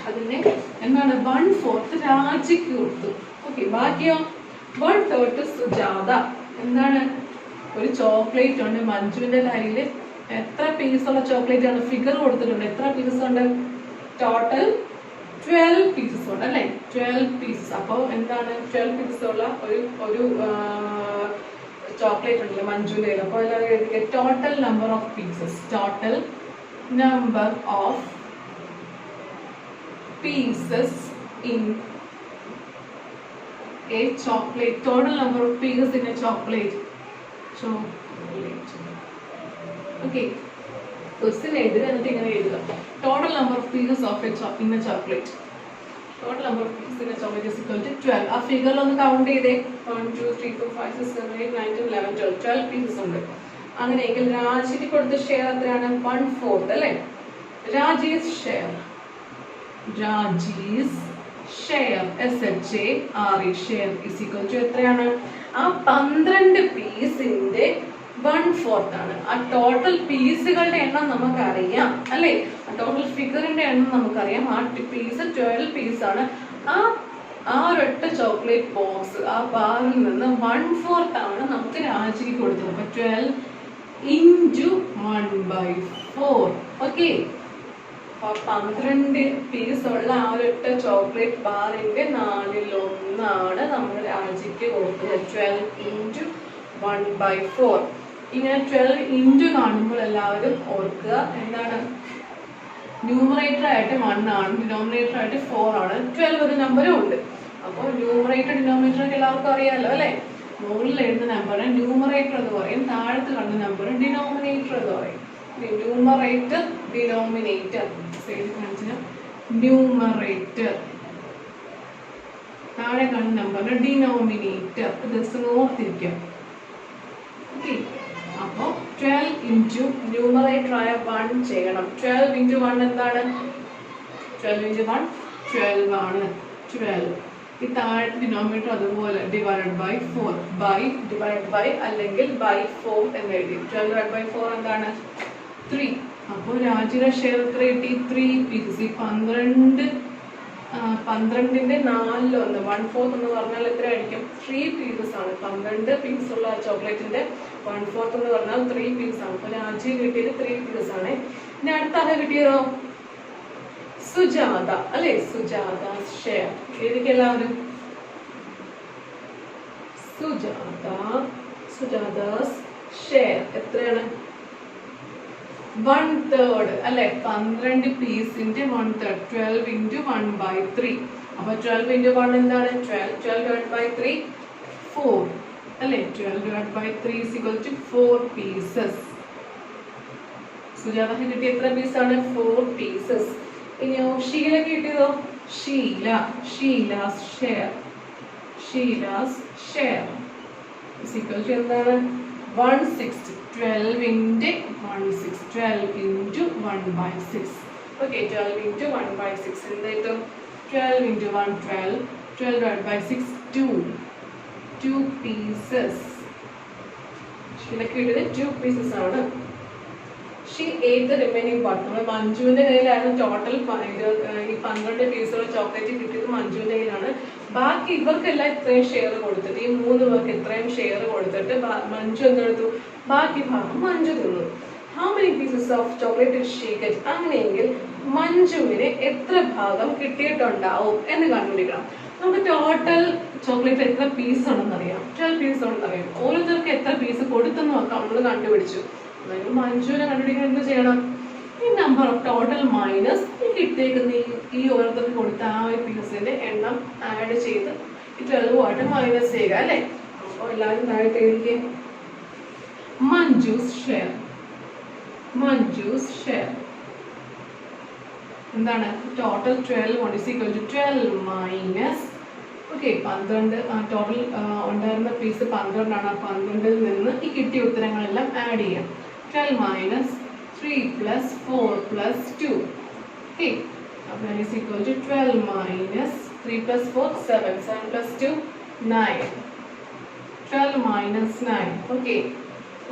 [SPEAKER 1] അതിനെ എന്താണ് 1/4 രാജിക്ക് കൊടുത്തു. ഓക്കെ, ബാക്കിയോ 1/3 സുജാത. എന്താണ് ഒരു ചോക്ലേറ്റ് ഉണ്ട് മഞ്ജുവിന്റെ കയ്യില്. എത്ര പീസുള്ള ചോക്ലേറ്റ് ആണ്? ഫിഗർ കൊടുത്തിട്ടുണ്ട്. എത്ര പീസസ് ഉണ്ട്? ടോട്ടൽ 12 പീസസ് ഉണ്ട് അല്ലെ. 12 പീസസ്. അപ്പോൾ എന്താണ് 12 പീസസ് ഉള്ള ഒരു ചോക്ലേറ്റ് ഉണ്ടല്ലോ മഞ്ജുവിന്റെ കയ്യിൽ. അപ്പോൾ എല്ലാവരും total number of pieces. Total number of pieces in a chocolate. Total number of pieces in a chocolate. Okay, question എഴുതുക. എന്നിട്ട് ഇങ്ങനെ എഴുതുക. Total number of pieces of in a chocolate. Total number of pieces in a chocolate is equal to 12. ആ ഫിഗറിൽ ഒന്ന് count ചെയ്തേ. 1 2 3 4 5 6 7 8 9 10 11 12. 12 pieces ഉണ്ട്. അങ്ങനെയെങ്കിൽ രാജിക്ക് കൊടുത്ത ഷെയർ എത്രയാണ്? 1/4 അല്ലേ. Raji's share SHARE share is equal to എത്രയാണ്? ആ 12 പീസിന്റെ 1/4 ആണ്. ആ ടോട്ടൽ പീസുകളുടെ എണ്ണം നമുക്കറിയാം അല്ലേ. ആ ടോട്ടൽ ഫിഗറിന്റെ എണ്ണം നമുക്കറിയാം. ആ പീസ് 12 പീസാണ്. ആ ഒരൊറ്റ ചോക്ലേറ്റ് ബോക്സ് ആ ബാറിൽ നിന്ന് 1/4 ആണ് നമുക്ക് രാജിക്ക് കൊടുത്തത്. അപ്പൊ 12 into 1/4. ഓക്കെ, 12 പീസുള്ള ആ ഒരൊറ്റ ചോക്ലേറ്റ് ബാറിന്റെ 1/4 നമ്മൾ രാജിക്ക് കൊടുത്തത്. 12 into 1/4. ഇങ്ങനെ 12 ഇൻറ്റു കാണുമ്പോൾ എല്ലാവരും ഓർക്കുക എന്താണ് ന്യൂമറേറ്റർ ആയിട്ട് 1 ആണ്, ഡിനോമിനേറ്റർ ആയിട്ട് 4 ആണ്. 12 ഒരു നമ്പറും ഉണ്ട്. അപ്പോൾ ന്യൂമറേറ്റർ ഡിനോമിനേറ്റർ ഒക്കെ എല്ലാവർക്കും അറിയാമല്ലോ അല്ലേ. മുകളിൽ എഴുതുന്ന നമ്പറിനെ ന്യൂമറേറ്റർ എന്ന് പറയും, താഴത്ത് കാണുന്ന നമ്പർ ഡിനോമിനേറ്റർ എന്ന് പറയും. ന്യൂമറേറ്റർ ഡിനോമിനേറ്റർ ന്യൂമറേറ്റർ, താഴെ കാണുന്ന നമ്പറിന് ഡിനോമിനേറ്റർ. ജസ്റ്റ് ഓർത്തിരിക്കാം. ഓക്കെ, അപ്പോൾ 12 ഇൻറ്റു ന്യൂമറേറ്റർ ആയ 1 ചെയ്യണം. 12 ഇൻറ്റു 1 എന്താണ്? 12 ഇൻറ്റു 1 12 ആണ്. 12 ഈ താഴത്തെ ഡിനോമിനേറ്റർ അതുപോലെ divided by 4 by divide by അല്ലെങ്കിൽ ബൈ 4 എന്ന് എഴുതി. 12 ഡിവൈഡ് ബൈ 4 എന്താണ്? 3. അപ്പോൾ രാജിയുടെ ഷെയർ എത്ര കിട്ടി? 3 പീസസ്. ഈ 12 12ന്റെ 4/1 1/4 എന്ന് പറഞ്ഞാൽ എത്രയായിരിക്കും? 3 പീസസ് ആണ്. 12 പീസ് ഉള്ള ചോക്ലേറ്റിന്റെ 1/4 എന്ന് പറഞ്ഞാൽ 3 പീസ് ആണ്. അപ്പൊ രാജി കിട്ടിയത് 3 പീസസ് ആണ്. ഇനി അടുത്ത ആളെ കിട്ടിയതോ സുജാത അല്ലെ? സുജാത ഷെയർ. ഏതൊക്കെ എല്ലാവരും? സുജാതാസ് ഷെയർ എത്രയാണ്? 1/3 അല്ലെ? 12 പീസിന്റെ 1/3 12 into 1/3. അപ്പൊ 12 into 1 എന്താണ്? 12 divided by 3 4 അല്ലെ? 12 divided by 3 is equal to 4 pieces. സുജാതക്ക് കിട്ടിയ എത്ര പീസാണ്? 4 pieces. ഇനിയോ ഷീലക്ക് കിട്ടിയതോ? Sheela's share is equal to എന്താണ്? 1/6. 12 into 1/6. 12 into 1/6. Okay, 12 into 1/6. എന്തായിട്ടും 12 into 1 12. 12 divided by 6 2 pieces. ഷീലക്ക് കിട്ടിയത് 2 pieces ആണ്. She ate the remaining part. നമ്മൾ മഞ്ജുവിന്റെ കയ്യിലാണ് ടോട്ടൽ ഈ 12 പീസുള്ള ചോക്ലേറ്റ് കിട്ടിയത് മഞ്ജുവിന്റെ കയ്യിലാണ്. ബാക്കി ഇവർക്കെല്ലാം ഇത്രയും ഷെയർ കൊടുത്തിട്ട് ഈ 3 പേർക്ക് ഇത്രയും ഷെയർ കൊടുത്തിട്ട് മഞ്ജു എന്തെടുത്തു? ബാക്കി ഭാഗം മഞ്ജു തിന്നു. How many pieces of chocolate did she get? അങ്ങനെയെങ്കിൽ മഞ്ജുവിന് എത്ര ഭാഗം കിട്ടിയിട്ടുണ്ടാവും എന്ന് കണ്ടുപിടിക്കണം. നമുക്ക് ടോട്ടൽ ചോക്ലേറ്റ് എത്ര പീസ് ഉണ്ടെന്ന് അറിയാം. 12 പീസ് ഉണ്ടെന്ന് അറിയാം. ഓരോരുത്തർക്ക് എത്ര പീസ് കൊടുത്തെന്ന് നോക്കാം. നമ്മൾ കണ്ടുപിടിച്ചു. മഞ്ജുവിനെ കണ്ടുപിടിക്കാൻ എന്ത് ചെയ്യണം? ഈ നമ്പർ ഓഫ് ടോട്ടൽ മൈനസ് ഈ കിട്ടിയേക്കുന്ന ഈ ഓരോരുത്തർക്ക് കൊടുത്ത ആ ഒരു പീസിന്റെ എണ്ണം ആഡ് ചെയ്ത് ഈ 12 മൈനസ് ചെയ്യുക അല്ലെ? അപ്പോൾ എല്ലാവരും താഴെ എഴുതിക്കേ. മഞ്ജൂസ് ഷെയർ എന്താണ്? Total 12 is equal to 12 minus 12 total ഉണ്ടായിരുന്ന പീസ് 12 ആണ്. 12ൽ നിന്ന് ഈ കിട്ടിയ ഉത്തരങ്ങളെല്ലാം ആഡ് ചെയ്യാം. 12 minus 3 plus 4 plus 2. Okay, that is equal to 12 minus 3 plus 4 7. 7 plus 2 9. 12 minus 9. Okay,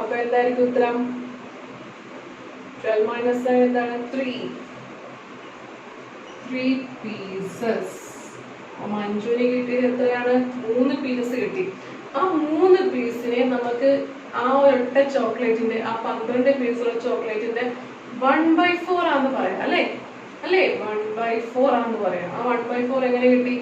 [SPEAKER 1] അപ്പോൾ എന്തായിരിക്കും ഉത്തരം? 12 minus 9 എന്താണ്? 3 pieces. മഞ്ജുവിന് കിട്ടിയത് എത്രയാണ്? 3 പീസ് കിട്ടി. ആ 3 പീസിനെ നമുക്ക് ആ ഒരൊറ്റ ചോക്ലേറ്റിന്റെ ആ 12 പീസുള്ള ചോക്ലേറ്റിന്റെ 1/4 ആണെന്ന് പറയാം അല്ലേ? 1/4 ആണെന്ന് പറയാം. ആ 1/4 എങ്ങനെ കിട്ടി?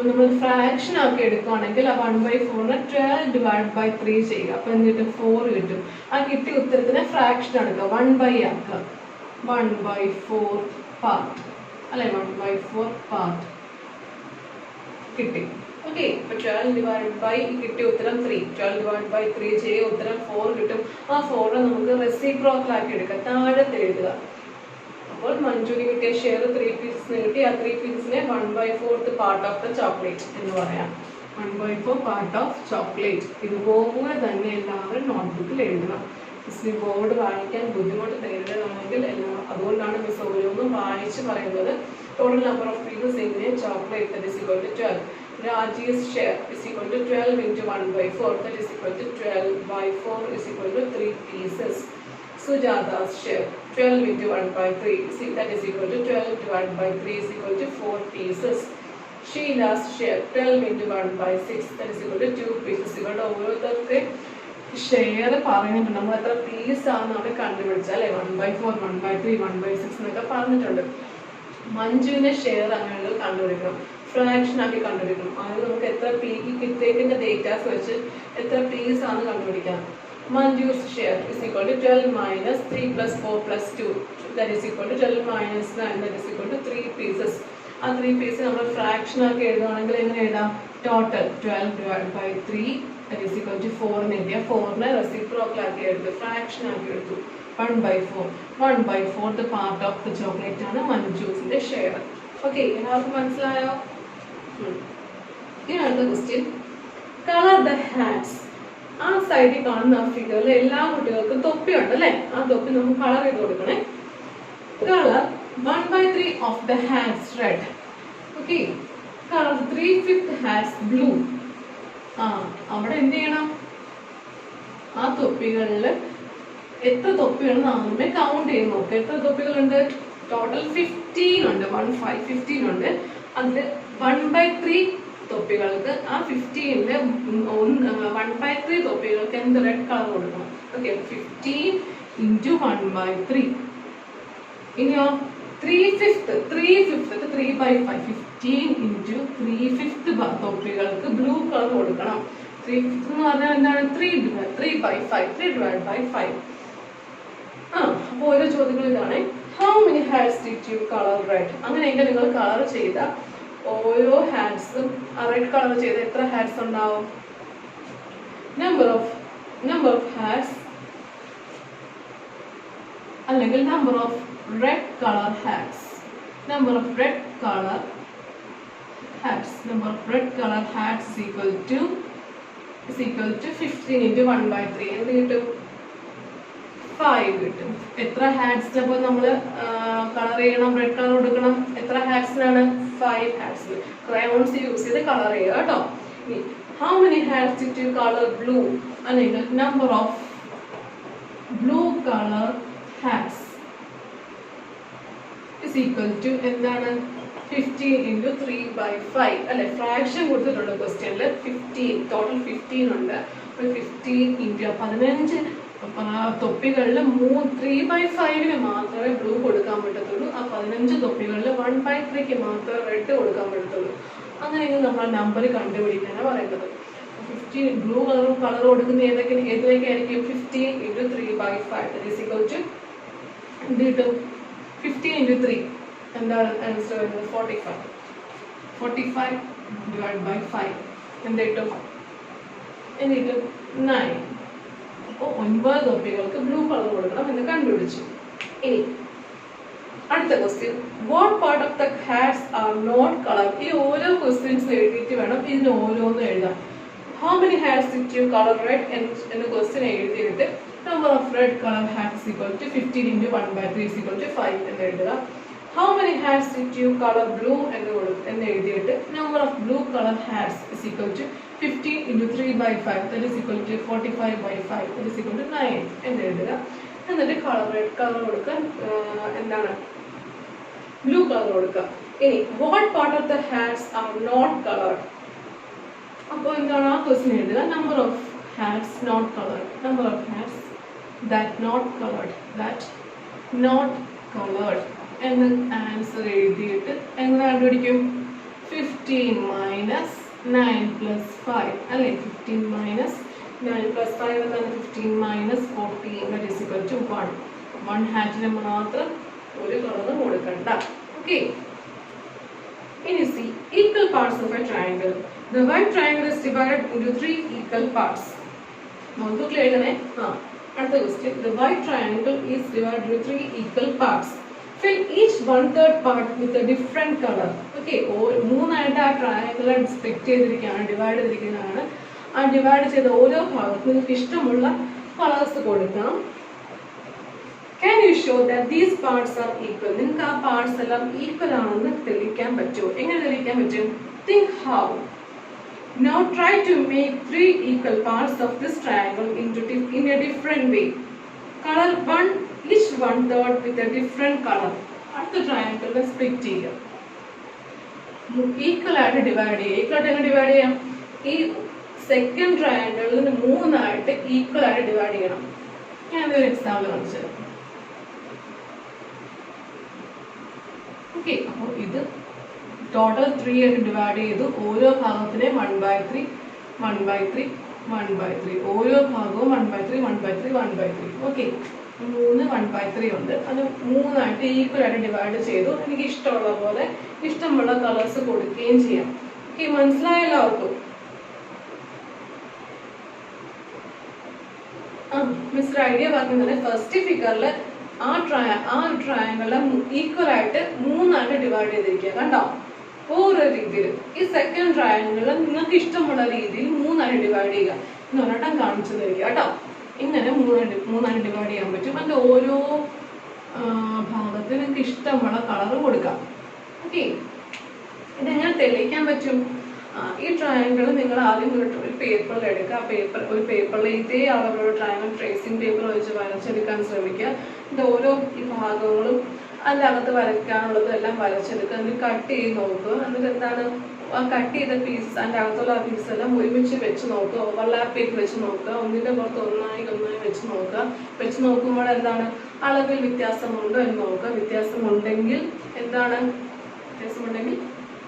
[SPEAKER 1] നമ്മൾ ഫ്രാക്ഷൻ ആക്കി എടുക്കുകയാണെങ്കിൽ ആ 1/4 12 divided by 3 ചെയ്യുക. അപ്പൊ എന്ത് കിട്ടും? 4 കിട്ടും. ആ കിട്ടിയ ഉത്തരത്തിനെ ഫ്രാക്ഷൻ എടുക്കുക. 1/4 ആക്കുക. 1/4 പാർട്ട് അല്ലെ? 1/4 പാർട്ട് കിട്ടി. ഓക്കെ, ഇപ്പൊ 12 divided by കിട്ടിയ ഉത്തരം 3. 12 divided by 3 ചെയ്യ ഉത്തരം 4 കിട്ടും. ആ 4 നമുക്ക് റെസിപ്രോക്കൽ ആക്കി എടുക്കാം. താഴത്തെ എഴുതുക. അപ്പോൾ മഞ്ജുവിന് കിട്ടിയ ഷെയർ 3 പീസസ് കിട്ടി. ആ 3 പീസസിനെ 1/4 പാർട്ട് ഓഫ് ദ ചോക്ലേറ്റ് എന്ന് പറയാം. 1/4 പാർട്ട് ഓഫ് ചോക്ലേറ്റ്. ഇതുപോലെ തന്നെ എല്ലാവരും നോട്ട്ബുക്കിൽ എഴുതണം. മിസ്സിന് ബോർഡ് വായിക്കാൻ ബുദ്ധിമുട്ട് നേരിടുകയാണെങ്കിൽ അതുകൊണ്ടാണ് മിസ് ഓരോന്നും വായിച്ച് പറയുന്നത്. Total number of pieces in A chocolate that is equal to 12. Raji's share is equal to 12 into 1/4 that is equal to 12/4 is equal to 3 pieces. Sujata's share 12 into 1/3 that is equal to 12 divided by 3 is equal to 4 pieces. Sheila's share 12 into 1/6 that is equal to 2 pieces. ഇവിടെ ഓരോരുത്തർക്ക് share പറഞ്ഞിട്ടുണ്ട്. നമ്മൾ എത്ര piece ആണെന്ന് അവിടെ കണ്ടുപിടിച്ചാൽ 1/4 1/3 1/6 എന്നൊക്കെ പറഞ്ഞിട്ടുണ്ട്. മഞ്ജുവിന്റെ ഷെയർ അങ്ങനെ കണ്ടുപിടിക്കണം. ഫ്രാക്ഷൻ ആക്കി കണ്ടുപിടിക്കണം. അത് നമുക്ക് എത്ര കിട്ടിയേക്കുന്ന ഡേറ്റാസ് വെച്ച് എത്ര പീസ് ആണ് കണ്ടുപിടിക്കാം. Manju's share is equal to 12 minus 3 plus 4 plus 2 that is equal to 12 minus 9 that is equal to 3 pieces. ആ 3 പീസ് നമ്മൾ ഫ്രാക്ഷൻ ആക്കി എഴുതുകയാണെങ്കിൽ എങ്ങനെ എഴുതാം? Total 12 divided by 3 that is equal to 4 എന്ന് എഴുതിയ 4നെ റെസിപ്രോക്കൽ ആക്കി എടുത്തു, ഫ്രാക്ഷൻ ആക്കി എടുത്തു. 1/4 1/4 പാർട്ട് ഓഫ് ദ ചോക്ലേറ്റ് ആണ് മഞ്ജുസിന്റെ ഷെയർ. ഓക്കെ, എല്ലാവർക്കും മനസ്സിലായോ? ഇനി അടുത്ത ക്വസ്റ്റ്യൻ. Colour the hats. ആ സൈഡിൽ കാണുന്ന ആ ഫിഗറിൽ എല്ലാ കുട്ടികൾക്കും തൊപ്പിയുണ്ട് അല്ലെ? ആ തൊപ്പി നമുക്ക് കളർ ചെയ്ത് കൊടുക്കണേ. Colour 1/3 of the hats red. Okay, color 3/5 hats blue. അവിടെ എന്ത് ചെയ്യണം? ആ തൊപ്പികളിൽ എത്ര തൊപ്പികൾ നമ്മെ കൗണ്ട് ചെയ്ത് നോക്കാം. എത്ര തൊപ്പികളുണ്ട്? ടോട്ടൽ 15 ഉണ്ട്, 15 ഉണ്ട്. അതിൽ 1/3 തൊപ്പികൾക്ക് ആ 15ന്റെ 1/3 തൊപ്പികൾക്ക് എന്ത് റെഡ് കളർ കൊടുക്കണം. Okay, 15 into 1/3. ഇനിയോ 3/5 3/5 15 into 3/5 തൊപ്പികൾക്ക് ബ്ലൂ കളർ കൊടുക്കണം. 3/5 എന്ന് പറഞ്ഞാൽ എന്താണ്? 3/5. അപ്പോൾ ഓരോ ചോദ്യങ്ങൾ ഇതാണ്. How many hats did you colour red? അങ്ങനെയെങ്കിൽ നിങ്ങൾ കളർ ചെയ്ത ഓരോ ഹാറ്റ്സും റെഡ് കളർ ചെയ്ത എത്ര ഹാറ്റ്സ് ഉണ്ടാവും? നമ്പർ ഓഫ് ഹാറ്റ്സ് അല്ലെങ്കിൽ number of red colour hats. Number of red colour hats is equal to 15 into 1/3. എന്ത് കിട്ടും? 5 കിട്ടും. എത്ര ഹാറ്റ്സിന് അപ്പോൾ നമ്മൾ കളർ ചെയ്യണം, റെഡ് കളർ കൊടുക്കണം? എത്ര ഹാറ്റ്സിനാണ്? 5 ഹാറ്റ്സിന്. ക്രയോൺസ് യൂസ് ചെയ്ത് കളർ ചെയ്യുക കേട്ടോ. ഇനി how many hats did you colour blue? അല്ലെങ്കിൽ number of blue colour hats is equal to എന്താണ്? 15 into 3/5 അല്ലെ? ഫ്രാക്ഷൻ കൊടുത്തിട്ടുണ്ട് ക്വസ്റ്റ്യനിൽ. 15 ടോട്ടൽ 15 ഉണ്ട്. 15 into 15 തൊപ്പികളിൽ 3/5 മാത്രമേ ബ്ലൂ കൊടുക്കാൻ പറ്റത്തുള്ളൂ. ആ 15 തൊപ്പികളിൽ 1/3 മാത്രമേ റെഡ് കൊടുക്കാൻ പറ്റത്തുള്ളൂ. അങ്ങനെയെങ്കിൽ നമ്മൾ നമ്പർ കണ്ടുപിടിക്കാനാണ് പറയുന്നത്. 15 ബ്ലൂ കളർ കൊടുക്കുന്ന ഏതിലേക്ക് ആയിരിക്കും? 15 into 3/5 is equal to എന്ത് കിട്ടും? 15 into 3 എന്താണ് ആൻസർ വരുന്നത്? 45 divided by 5 എന്ത് കിട്ടും? 9. അപ്പോൾ 9 തൊപ്പികൾക്ക് ബ്ലൂ കളർ കൊടുക്കണം എന്ന് കണ്ടുപിടിച്ചു. ഇനി അടുത്ത question, what part of the hats are not colour? ഈ ഓരോ ക്വസ്റ്റ്യൻസ് എഴുതിയിട്ട് വേണം ഇതിന് ഓരോന്നും എഴുതാൻ. How many hats did you colour red എന്ന ക്വസ്റ്റ്യൻ എഴുതിയിട്ട് number of red colour hats equal to 15 into 1/3 is equal to 5 എന്ന് എഴുതുക. How many hats did you colour blue എന്ന് എഴുതിയിട്ട് number of blue colour hats is equal to 15 into 3/5 that is equal to 45/5 that is equal to 9 എന്ന് എഴുതുക. എന്നിട്ട് red colour കൊടുക്കാൻ എന്താണ്? Blue colour കൊടുക്കുക. ഇനി what part of the hats are not coloured? അപ്പോൾ എന്താണ് ആ ക്വസ്റ്റ്യൻ എഴുതുക? Number of hats not coloured. Number of hats that not colored എന്ന് ആൻസർ എഴുതിയിട്ട് എങ്ങനെ കണ്ടുപിടിക്കും? 15 minus 9 plus 5 അല്ലേ? 15 minus 9 plus 5 എന്താണ്? 15 minus 14 that is equal to 1. 1 ഹാറ്റിന് മാത്രം ഒരു കളർ കൊടുക്കണ്ട. ഓക്കെ, ഇനി see equal parts of a triangle. The white triangle is divided into 3 equal parts. നോട്ട്ബുക്കിൽ എഴുതണേ. അടുത്ത question, the white triangle is divided into 3 equal parts. Fill each 1/3 part with a different color. Okay, മൂന്നായിട്ട് ആ ട്രയാങ്കിളെ split ചെയ്തിരിക്കുകയാണ്, divide ചെയ്തിരിക്കുന്നതാണ്. ആ divide ചെയ്ത ഓരോ ഭാഗത്തും നിങ്ങൾക്ക് ഇഷ്ടമുള്ള കളേഴ്സ് കൊടുക്കണം. Can you show that these parts are equal? നിങ്ങൾക്ക് ആ പാർട്സ് എല്ലാം ഈക്വൽ ആണെന്ന് തെളിയിക്കാൻ പറ്റുമോ? എങ്ങനെ തെളിയിക്കാൻ പറ്റും? Think how. Now try to make 3 equal parts of this triangle in a different way. Color each 1/3 with a different color. അടുത്ത ട്രയാങ്കിളിനെ സ്പ്ലിറ്റ് ചെയ്യുക. ഈക്വൽ ആയിട്ട് ഡിവൈഡ് ചെയ്യുക. ഈക്വൽ ആയിട്ട് എങ്ങനെ ഡിവൈഡ് ചെയ്യാം? ഈ സെക്കൻഡ് ട്രയാങ്കിളിന് 3 ആയിട്ട് ഈക്വൽ ആയിട്ട് ഡിവൈഡ് ചെയ്യണം. ഞാൻ ഒരു എക്സാമ്പിൾ കാണിച്ചു തരാം. ഓക്കെ, അപ്പോൾ ഇത് ടോട്ടൽ 3 ആയിട്ട് ഡിവൈഡ് ചെയ്തു. ഓരോ ഭാഗത്തിനെ 1/3 1/3 1/3 ഓരോ ഭാഗവും 1/3 1/3 1/3. ഓക്കെ, 3 1/3 ഉണ്ട്. അത് 3 ആയിട്ട് ഈക്വൽ ആയിട്ട് ഡിവൈഡ് ചെയ്തു. എനിക്ക് ഇഷ്ടമുള്ള പോലെ ഇഷ്ടമുള്ള കളേഴ്സ് കൊടുക്കുകയും ചെയ്യാം. ഓക്കെ, മനസ്സിലായല്ലോ അവർക്ക്? മിസ്റ്റർ ഐഡിയ പറഞ്ഞത് ഫസ്റ്റ് ഫിഗറിൽ ആ ട്രയാങ്കിളിനെ ഈക്വൽ ആയിട്ട് 3 ആയിട്ട് ഡിവൈഡ് ചെയ്തിരിക്കുക. കണ്ടോ? ഓരോ രീതിയിൽ. ഈ സെക്കൻഡ് ട്രയാങ്കിളിൽ നിങ്ങൾക്ക് ഇഷ്ടമുള്ള രീതിയിൽ 3 ആയിട്ട് ഡിവൈഡ് ചെയ്യുക എന്ന് പറഞ്ഞിട്ട് കാണിച്ചു തരിക കേട്ടോ. ഇങ്ങനെ 3 ആയിട്ട് ഡിവൈഡ് ചെയ്യാൻ പറ്റും. അതിൻ്റെ ഓരോ ഭാഗത്ത് നിങ്ങൾക്ക് ഇഷ്ടമുള്ള കളർ കൊടുക്കാം. ഓക്കെ, ഇതെങ്ങനെ തെളിയിക്കാൻ പറ്റും? ഈ ട്രയാങ്കിൾ നിങ്ങൾ ആദ്യം ഒരു പേപ്പറിൽ എടുക്കുക. ഒരു പേപ്പറിൽ ഇതേ അളവിലുള്ള ട്രയാങ്കിൾ ട്രേസിംഗ് പേപ്പർ വെച്ച് വരച്ചെടുക്കാൻ ശ്രമിക്കുക. ഇതിൻ്റെ ഓരോ ഈ ഭാഗങ്ങളും അതിൻ്റെ അകത്ത് വരയ്ക്കാനുള്ളത് എല്ലാം വരച്ചെടുക്കുക, എന്നിട്ട് കട്ട് ചെയ്ത് നോക്കുക. എന്നിട്ട് എന്താണ് ആ കട്ട് ചെയ്ത പീസ് അതിൻ്റെ അകത്തുള്ള ആ പീസ് എല്ലാം ഒരുമിച്ച് വെച്ച് നോക്കുക, ഓവർലാപ്പ് ചെയ്ത് വെച്ച് നോക്കുക, ഒന്നിൻ്റെ പുറത്ത് ഒന്നായി വെച്ച് നോക്കുക. വെച്ച് നോക്കുമ്പോൾ എന്താണ് അളവിൽ വ്യത്യാസമുണ്ടോ എന്ന് നോക്കുക. വ്യത്യാസമുണ്ടെങ്കിൽ എന്താണ് വ്യത്യാസമുണ്ടെങ്കിൽ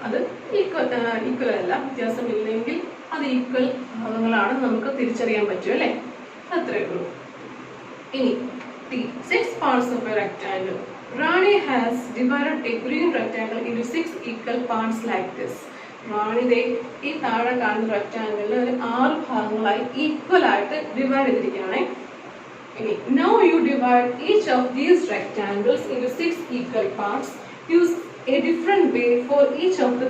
[SPEAKER 1] അത് ഈക്വൽ അല്ല, വ്യത്യാസമില്ലെങ്കിൽ അത് ഈക്വൽ ഭാഗങ്ങളാണ് നമുക്ക് തിരിച്ചറിയാൻ പറ്റും അല്ലേ. അത്രയേ ഉള്ളൂ. ഇനി 6 parts of a rectangle. Rani has divided a green rectangle into 6 equal parts like this. റാണി ഈ താഴെ കാണുന്ന റെക്ടാങ്കിളിൽ ഒരു 6 ഭാഗങ്ങളായി ഈക്വൽ ആയിട്ട് ഡിവൈഡ് ചെയ്തിരിക്കുകയാണ്. ഇനി now you divide each of these rectangles into 6 equal parts. Use a different way for each of the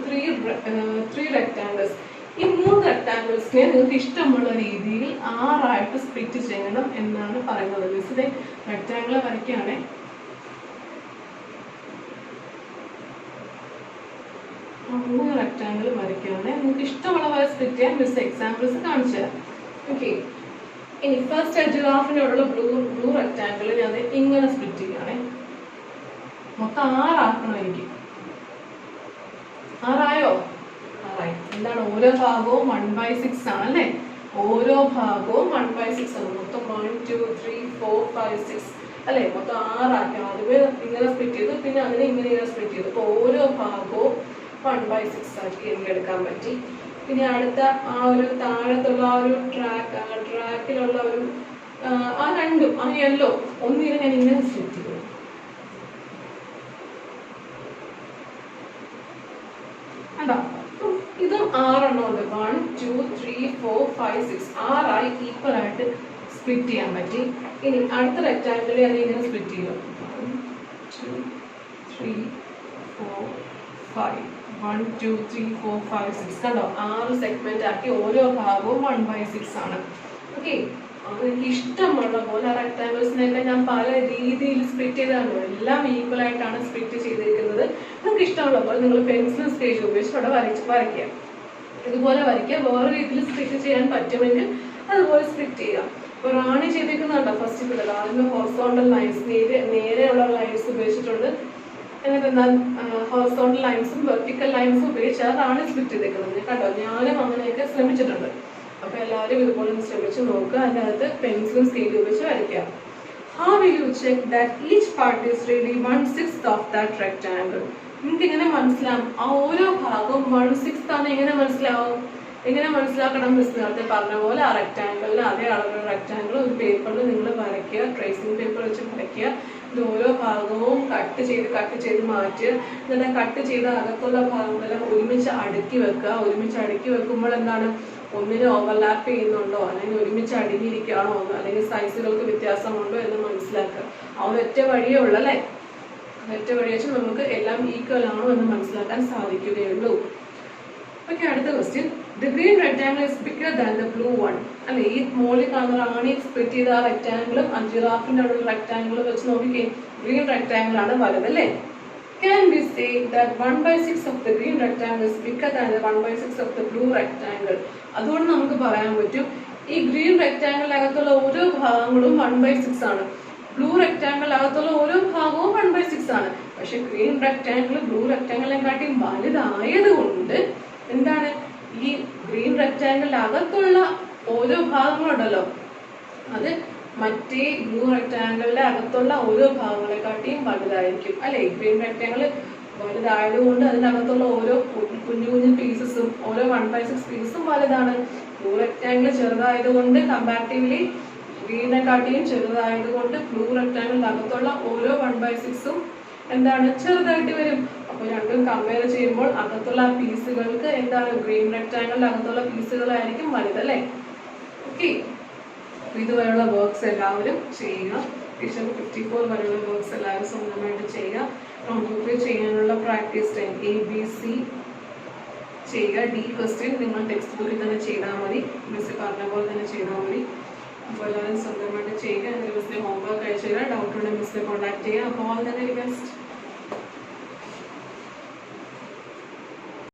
[SPEAKER 1] three rectangles. ഈ 3 റെക്ടാങ്കിൾസിനെ നിങ്ങൾക്ക് ഇഷ്ടമുള്ള രീതിയിൽ 6 ആയിട്ട് സ്പ്ലിറ്റ് ചെയ്യണം എന്നാണ് പറയുന്നത്. മിസ്സിന്റെ റെക്ടാങ്കിൾ വരയ്ക്കുകയാണെ. മൂന്ന് റെക്ടാങ്കിൾ വരയ്ക്കുകയാണ്. നിങ്ങൾക്ക് ഇഷ്ടമുള്ള പോലെ സ്പ്ലിറ്റ് ചെയ്യാൻ മിസ് എക്സാമ്പിൾസ് കാണിച്ചു തരാം. ഓക്കെ, ഇനി ഫസ്റ്റ് ജിറാഫിനോടുള്ള ബ്ലൂ റെക്ടാങ്കിൾ ഞാൻ ഇങ്ങനെ സ്പ്ലിറ്റ് ചെയ്യുകയാണെ. മൊത്തം 6 ആക്കണം എനിക്ക്. 6 ആയോ? എന്താണ് ഓരോ ഭാഗവും 1/6 ആണ് അല്ലേ. ഓരോ ഭാഗവും 1/6 ആണ്. മൊത്തം 1 2 3 4 5 6 അല്ലെ. മൊത്തം 6 ആക്കണം. അതുപോലെ ഇങ്ങനെ സ്പ്ലിറ്റ് ചെയ്തു, പിന്നെ അതിനെ ഇങ്ങനെ സ്പ്ലിറ്റ് ചെയ്തു. അപ്പോൾ ഓരോ ഭാഗവും 1/6 ആക്കി എനിക്ക് എടുക്കാൻ പറ്റി. പിന്നെ അടുത്ത ആ ഒരു താഴത്തുള്ള ആ ഒരു ട്രാക്കിലുള്ള ഒരു ആ രണ്ടും ആ യെല്ലോ ഒന്നിനെ ഞാൻ ഇങ്ങനെ സ്പ്ലിറ്റ് ചെയ്തു. അതാ ഇതും 6 എണ്ണം ഉണ്ട്. 1 2 3 4 5 6 6 ആയി ഈക്വൽ ആയിട്ട് സ്പ്ലിറ്റ് ചെയ്യാൻ പറ്റി. ഇനി അടുത്ത റെക്ടാങ്കിളിൽ അത് ഇങ്ങനെ സ്പ്ലിറ്റ് ചെയ്യും. 1 2 3 4 5 1 2 3 4 5 6 കണ്ടോ 6 സെഗ്മെന്റ് ആക്കി ഓരോ ഭാഗവും 1/6 ആണ്. ഓക്കെ, അത് എനിക്ക് ഇഷ്ടമുള്ള പോലെ റെക്ടാങ്കിൾസിനെയൊക്കെ ഞാൻ പല രീതിയിൽ സ്പ്ലിറ്റ് ചെയ്താണ്. എല്ലാം ഈക്വൽ ആയിട്ടാണ് സ്പ്ലിറ്റ് ചെയ്തിരിക്കുന്നത്. നിങ്ങൾക്ക് ഇഷ്ടമുള്ള പോലെ നിങ്ങൾ പെൻസിലും സ്കെച്ച് ഉപയോഗിച്ച് അവിടെ വരയ്ക്കുക. ഇതുപോലെ വരയ്ക്കുക. വേറെ രീതിയിൽ സ്പ്ലിറ്റ് ചെയ്യാൻ പറ്റുമെങ്കിൽ അതുപോലെ സ്പ്ലിറ്റ് ചെയ്യാം. ഇപ്പോൾ റാണി ചെയ്തിരിക്കുന്നുണ്ടോ ഫസ്റ്റ് പിള്ളേർ ആദ്യമേ ഹൊറിസോണ്ടൽ ലൈൻസ് നേരെയുള്ള ലൈൻസ് ഉപയോഗിച്ചിട്ടുണ്ട്. എന്നിട്ട് എന്നാൽ ഹൊറിസോണ്ടൽ ലൈൻസും വെർട്ടിക്കൽ ലൈൻസും ഉപയോഗിച്ചാണ് റാണി സ്പ്ലിറ്റ് ചെയ്തേക്കുന്നത്. കണ്ടോ, ഞാനും അങ്ങനെയൊക്കെ ശ്രമിച്ചിട്ടുണ്ട്. അപ്പോൾ എല്ലാവരും ഇതുപോലെ ഒന്ന് ശ്രമിച്ച് നോക്കുക. അതിനകത്ത് പെൻസിലും സ്കെയിലും ഉപയോഗിച്ച് വരയ്ക്കുക. How will you check that each part is really 1/6 of that rectangle? നിങ്ങൾക്ക് എങ്ങനെ മനസ്സിലാവും ആ ഓരോ ഭാഗവും 1/6 ആണ്? എങ്ങനെ മനസ്സിലാവും? എങ്ങനെ മനസ്സിലാക്കണം? മിസ് നേരത്തെ പറഞ്ഞ പോലെ ആ റെക്ടാങ്കിളിന് അതേ അളവുള്ള റെക്ടാങ്കിൾ ഒരു പേപ്പറിൽ നിങ്ങൾ വരയ്ക്കുക. ട്രേസിംഗ് പേപ്പർ വെച്ച് വരയ്ക്കുക. ഇത് ഓരോ ഭാഗവും കട്ട് ചെയ്ത് മാറ്റുക. എന്നിട്ട് കട്ട് ചെയ്ത അകത്തുള്ള ഭാഗങ്ങളെല്ലാം ഒരുമിച്ച് അടുക്കി വെക്കുക. ഒരുമിച്ച് അടുക്കി വെക്കുമ്പോൾ എന്താണ് ഒന്നിനെ ഓവർലാപ്പ് ചെയ്യുന്നുണ്ടോ, അല്ലെങ്കിൽ ഒരുമിച്ച് അടുങ്ങിയിരിക്കുകയാണോ, അല്ലെങ്കിൽ സൈസുകൾക്ക് വ്യത്യാസമുണ്ടോ എന്ന് മനസ്സിലാക്കുക. ആ ഒരൊറ്റ വഴിയേ ഉള്ളൂ അല്ലേ. ഒറ്റ വഴി വെച്ച് നമുക്ക് എല്ലാം ഈക്വൽ ആണോ എന്ന് മനസ്സിലാക്കാൻ സാധിക്കുകയുള്ളൂ. ഓക്കെ, അടുത്ത question. The green rectangle is bigger than the blue one. അല്ലെ, ഈ മോളിൽ കാണുന്ന റാണി സ്പ്ലിറ്റ് ചെയ്ത ആ റെക്ടാങ്കിളും ജിറാഫിന്റെ അവിടെ റെക്ടാങ്കിളും വെച്ച് നോക്കിക്കേ, ഗ്രീൻ റെക്ടാങ്കിൾ ആണ് വലുത് അല്ലേ. Can we say that 1/6 of the green rectangle is bigger than the 1/6 of the blue rectangle? അതുകൊണ്ട് നമുക്ക് പറയാൻ പറ്റും ഈ ഗ്രീൻ റെക്ടാങ്കിളിനകത്തുള്ള ഓരോ ഭാഗങ്ങളും 1/6 ആണ്. ബ്ലൂ റെക്ടാങ്കിളിനകത്തുള്ള ഓരോ ഭാഗവും 1/6 ആണ്. പക്ഷെ ഗ്രീൻ റെക്ടാങ്കിൾ ബ്ലൂ റെക്ടാങ്കിളിനെക്കാട്ടി വലുതായത് കൊണ്ട് എന്താണ് ഈ ഗ്രീൻ റെക്ടാങ്കിളിനകത്തുള്ള ഓരോ ഭാഗങ്ങളുണ്ടല്ലോ അത് മറ്റേ ബ്ലൂ റെക്ടാങ്കിളിന്റെ അകത്തുള്ള ഓരോ ഭാഗങ്ങളെക്കാട്ടിയും വലുതായിരിക്കും അല്ലെ. ഗ്രീൻ റെക്ടാങ്കിൾ വലുതായതുകൊണ്ട് അതിനകത്തുള്ള ഓരോ കുഞ്ഞു കുഞ്ഞു പീസസും ഓരോ 1/6 പീസസും വലുതാണ്. ബ്ലൂ റെക്ടാങ്കിൾ ചെറുതായതുകൊണ്ട് കമ്പാരിറ്റീവ്ലി ഗ്രീനെക്കാട്ടിയും ചെറുതായതുകൊണ്ട് ബ്ലൂ റെക്ടാങ്കിളിനകത്തുള്ള ഓരോ 1/6ഉം എന്താണ് ചെറുതായിട്ട് വരും. അപ്പോൾ രണ്ടും കമ്പയർ ചെയ്യുമ്പോൾ അകത്തുള്ള പീസുകൾക്ക് എന്താണ് ഗ്രീൻ റെക്ടാങ്കിളിന്റെ അകത്തുള്ള പീസുകളായിരിക്കും വലുതല്ലേ. ഓക്കെ, ഇതുവരെയുള്ള വർക്ക്സ് എല്ലാവരും ചെയ്യുക. ക്വസ്റ്റ്യൻ 54 വരെയുള്ള വർക്ക്സ് എല്ലാവരും സ്വന്തമായിട്ട് ചെയ്യുക. നോട്ട്ബുക്കിൽ ചെയ്യാനുള്ള പ്രാക്ടീസ് ടൈം ABC ചെയ്യുക. D ക്വസ്റ്റ്യൻ നിങ്ങൾ ടെക്സ്റ്റ് ബുക്കിൽ തന്നെ ചെയ്താൽ മതി. മിസ് പറഞ്ഞ പോലെ തന്നെ ചെയ്താൽ മതി. അപ്പോൾ എല്ലാവരും സ്വന്തമായിട്ട് ചെയ്യുക. മിസ്സിന്റെ ഹോംവർക്ക് അയച്ചു തരാം. ഡൗട്ട് ഉണ്ടെങ്കിൽ മിസ്സിനെ കോൺടാക്ട് ചെയ്യുക. അപ്പോൾ ഓൾ ദ വെരി ബെസ്റ്റ്.